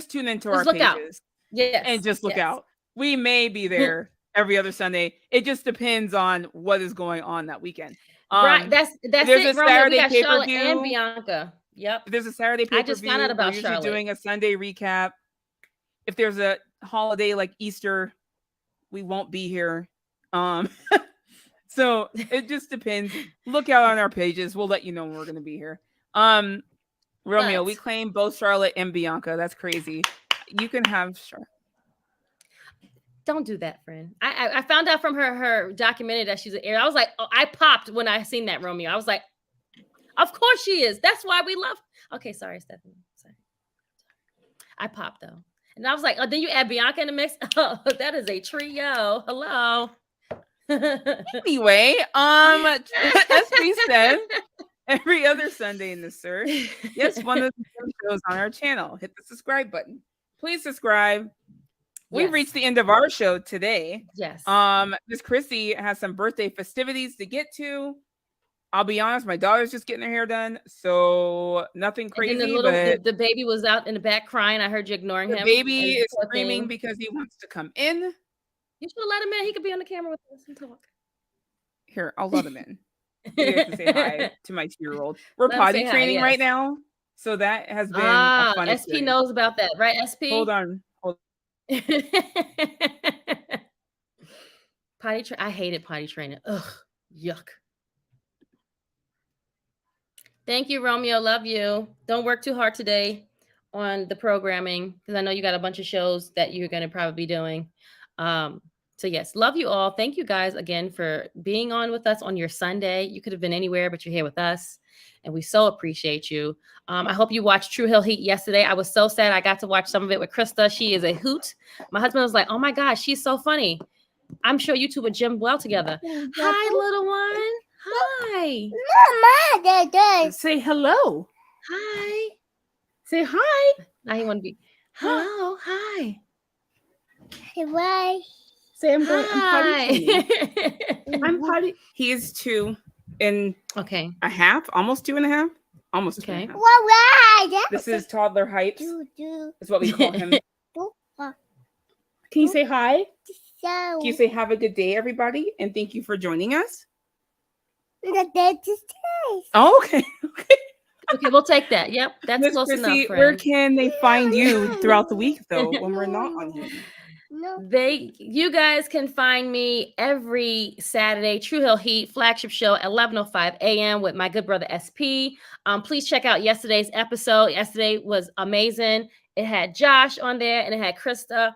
tune into our pages. And just look out. We may be there every other Sunday. It just depends on what is going on that weekend. Right. That's there's it. A Saturday we got pay-per-view. Charlotte and Bianca. Yep. If there's a Saturday pay-per-view, I just found out about usually Charlotte. Doing a Sunday recap. If there's a holiday like Easter, we won't be here. So it just depends. Look out on our pages. We'll let you know when we're going to be here. Romeo, we claim both Charlotte and Bianca. That's crazy. You can have Charlotte. Don't do that, friend. I found out from her documentary that she's an Aries. I was like, I popped when I seen that, Romeo. I was like, of course she is. That's why we love. Okay, sorry, Stephanie. Sorry. I popped though. And I was like, then you add Bianca in the mix. Oh, that is a trio. Hello. Anyway, as we said, every other Sunday in the Surge, yes, one of the shows on our channel. Hit the subscribe button. Please subscribe. We've reached the end of our show today. Yes. Miss Krssi has some birthday festivities to get to. I'll be honest, my daughter's just getting her hair done, so nothing crazy. And the baby was out in the back crying. I heard you ignoring him. The baby is screaming because he wants to come in. You should let him in. He could be on the camera with us and talk. Here, I'll let him in. He has to say hi to my 2-year-old. We're potty training right now, So that has been a fun SP experience. knows about that, right? SP. Hold on. I hated potty training. Ugh, yuck. Thank you, Romeo. Love you. Don't work too hard today on the programming because I know you got a bunch of shows that you're going to probably be doing. So yes, love you all. Thank you guys again for being on with us on your Sunday. You could have been anywhere, but you're here with us, and we so appreciate you. I hope you watched True Hill Heat yesterday. I was so sad I got to watch some of it with Krista. She is a hoot. My husband was like, "Oh my gosh, she's so funny." I'm sure you two would gym well together. Hi, little one. Hi. Mama, say hello. Hi. Say hi. Now he want to be. Hello. Hi. Bye. Say I'm going. I'm potty training. I'm potty. He is 2 and a half, almost 2.5, almost 2.5. This is toddler heights. Is what we call him. Can you say hi? Can you say have a good day, everybody, and thank you for joining us? Oh, okay. Okay, we'll take that. Yep, that's Miss close Krssi, enough. Friend. Where can they find you throughout the week, though, when we're not on here? You guys can find me every Saturday, True Hill Heat flagship show at 11:05 a.m. with my good brother SP. Please check out yesterday's episode. Yesterday was amazing. It had Josh on there and it had Krista,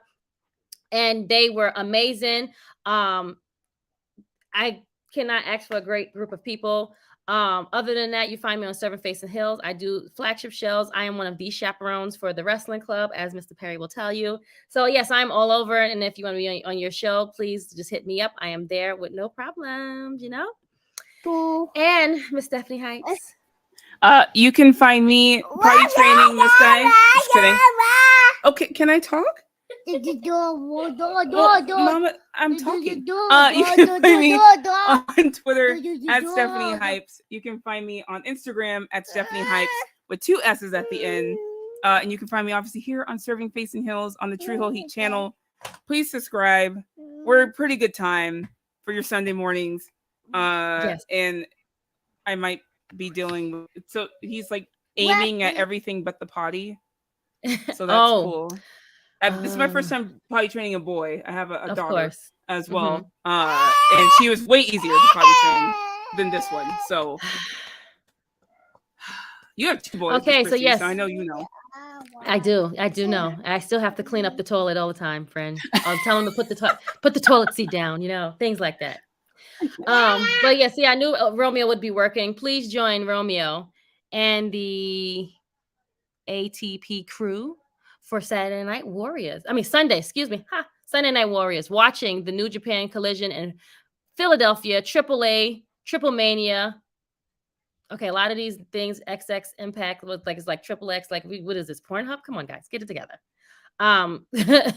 and they were amazing. I cannot ask for a great group of people. Other than that, you find me on Serving Face and Hills. I do flagship shows. I am one of the chaperones for the wrestling club, as Mr. Perry will tell you. So yes, I'm all over. And if you want to be on your show, please just hit me up. I am there with no problems, you know. Cool. And Miss Stephanie Heights. You can find me potty training this guy. Just kidding. Okay, can I talk? Mama, I'm talking. You can find me on Twitter at Stephanie Hypes. You can find me on Instagram at Stephanie Hypes with 2 S's at the end. And you can find me obviously here on Serving Face and Hills on the True Hill Heat channel. Please subscribe. We're a pretty good time for your Sunday mornings. Yes. And I might be dealing with, so he's like aiming at everything but the potty. So that's cool. This is my first time potty training a boy. I have a daughter as well. Mm-hmm. And she was way easier to potty train than this one. So you have 2 boys. Okay, so yes. So I know you know. I do know. I still have to clean up the toilet all the time, friend. I'll tell him to put the toilet seat down, you know, things like that. But yeah, see, I knew Romeo would be working. Please join Romeo and the ATP crew for Sunday Night Warriors, watching the New Japan Collision in Philadelphia, AAA, Triple Mania. Okay, a lot of these things, XX Impact, it's like Triple X, like what is this, Pornhub? Come on, guys, get it together.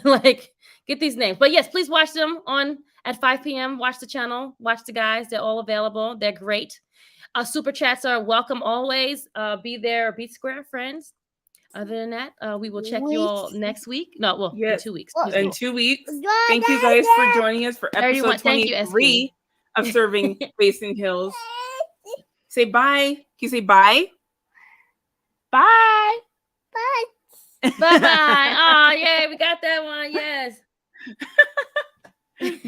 Like get these names. But yes, please watch them at 5 p.m. Watch the channel, watch the guys. They're all available. They're great. Super chats are welcome always. Be there, be square, friends. Other than that, we will check you all next week. No, in 2 weeks. In 2 weeks. Thank you guys for joining us for episode 23 of Serving Face and Hills. Say bye. Can you say bye? Bye. Bye. Bye-bye. Oh, yeah, we got that one. Yes.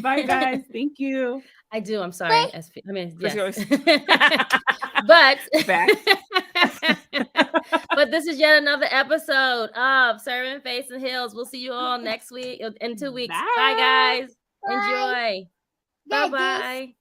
Bye, guys. Thank you. I do. I'm sorry. SP. I mean, yes. But this is yet another episode of Serving Face and Hills. We'll see you all next week in 2 weeks. Bye guys. Enjoy. Bye-bye.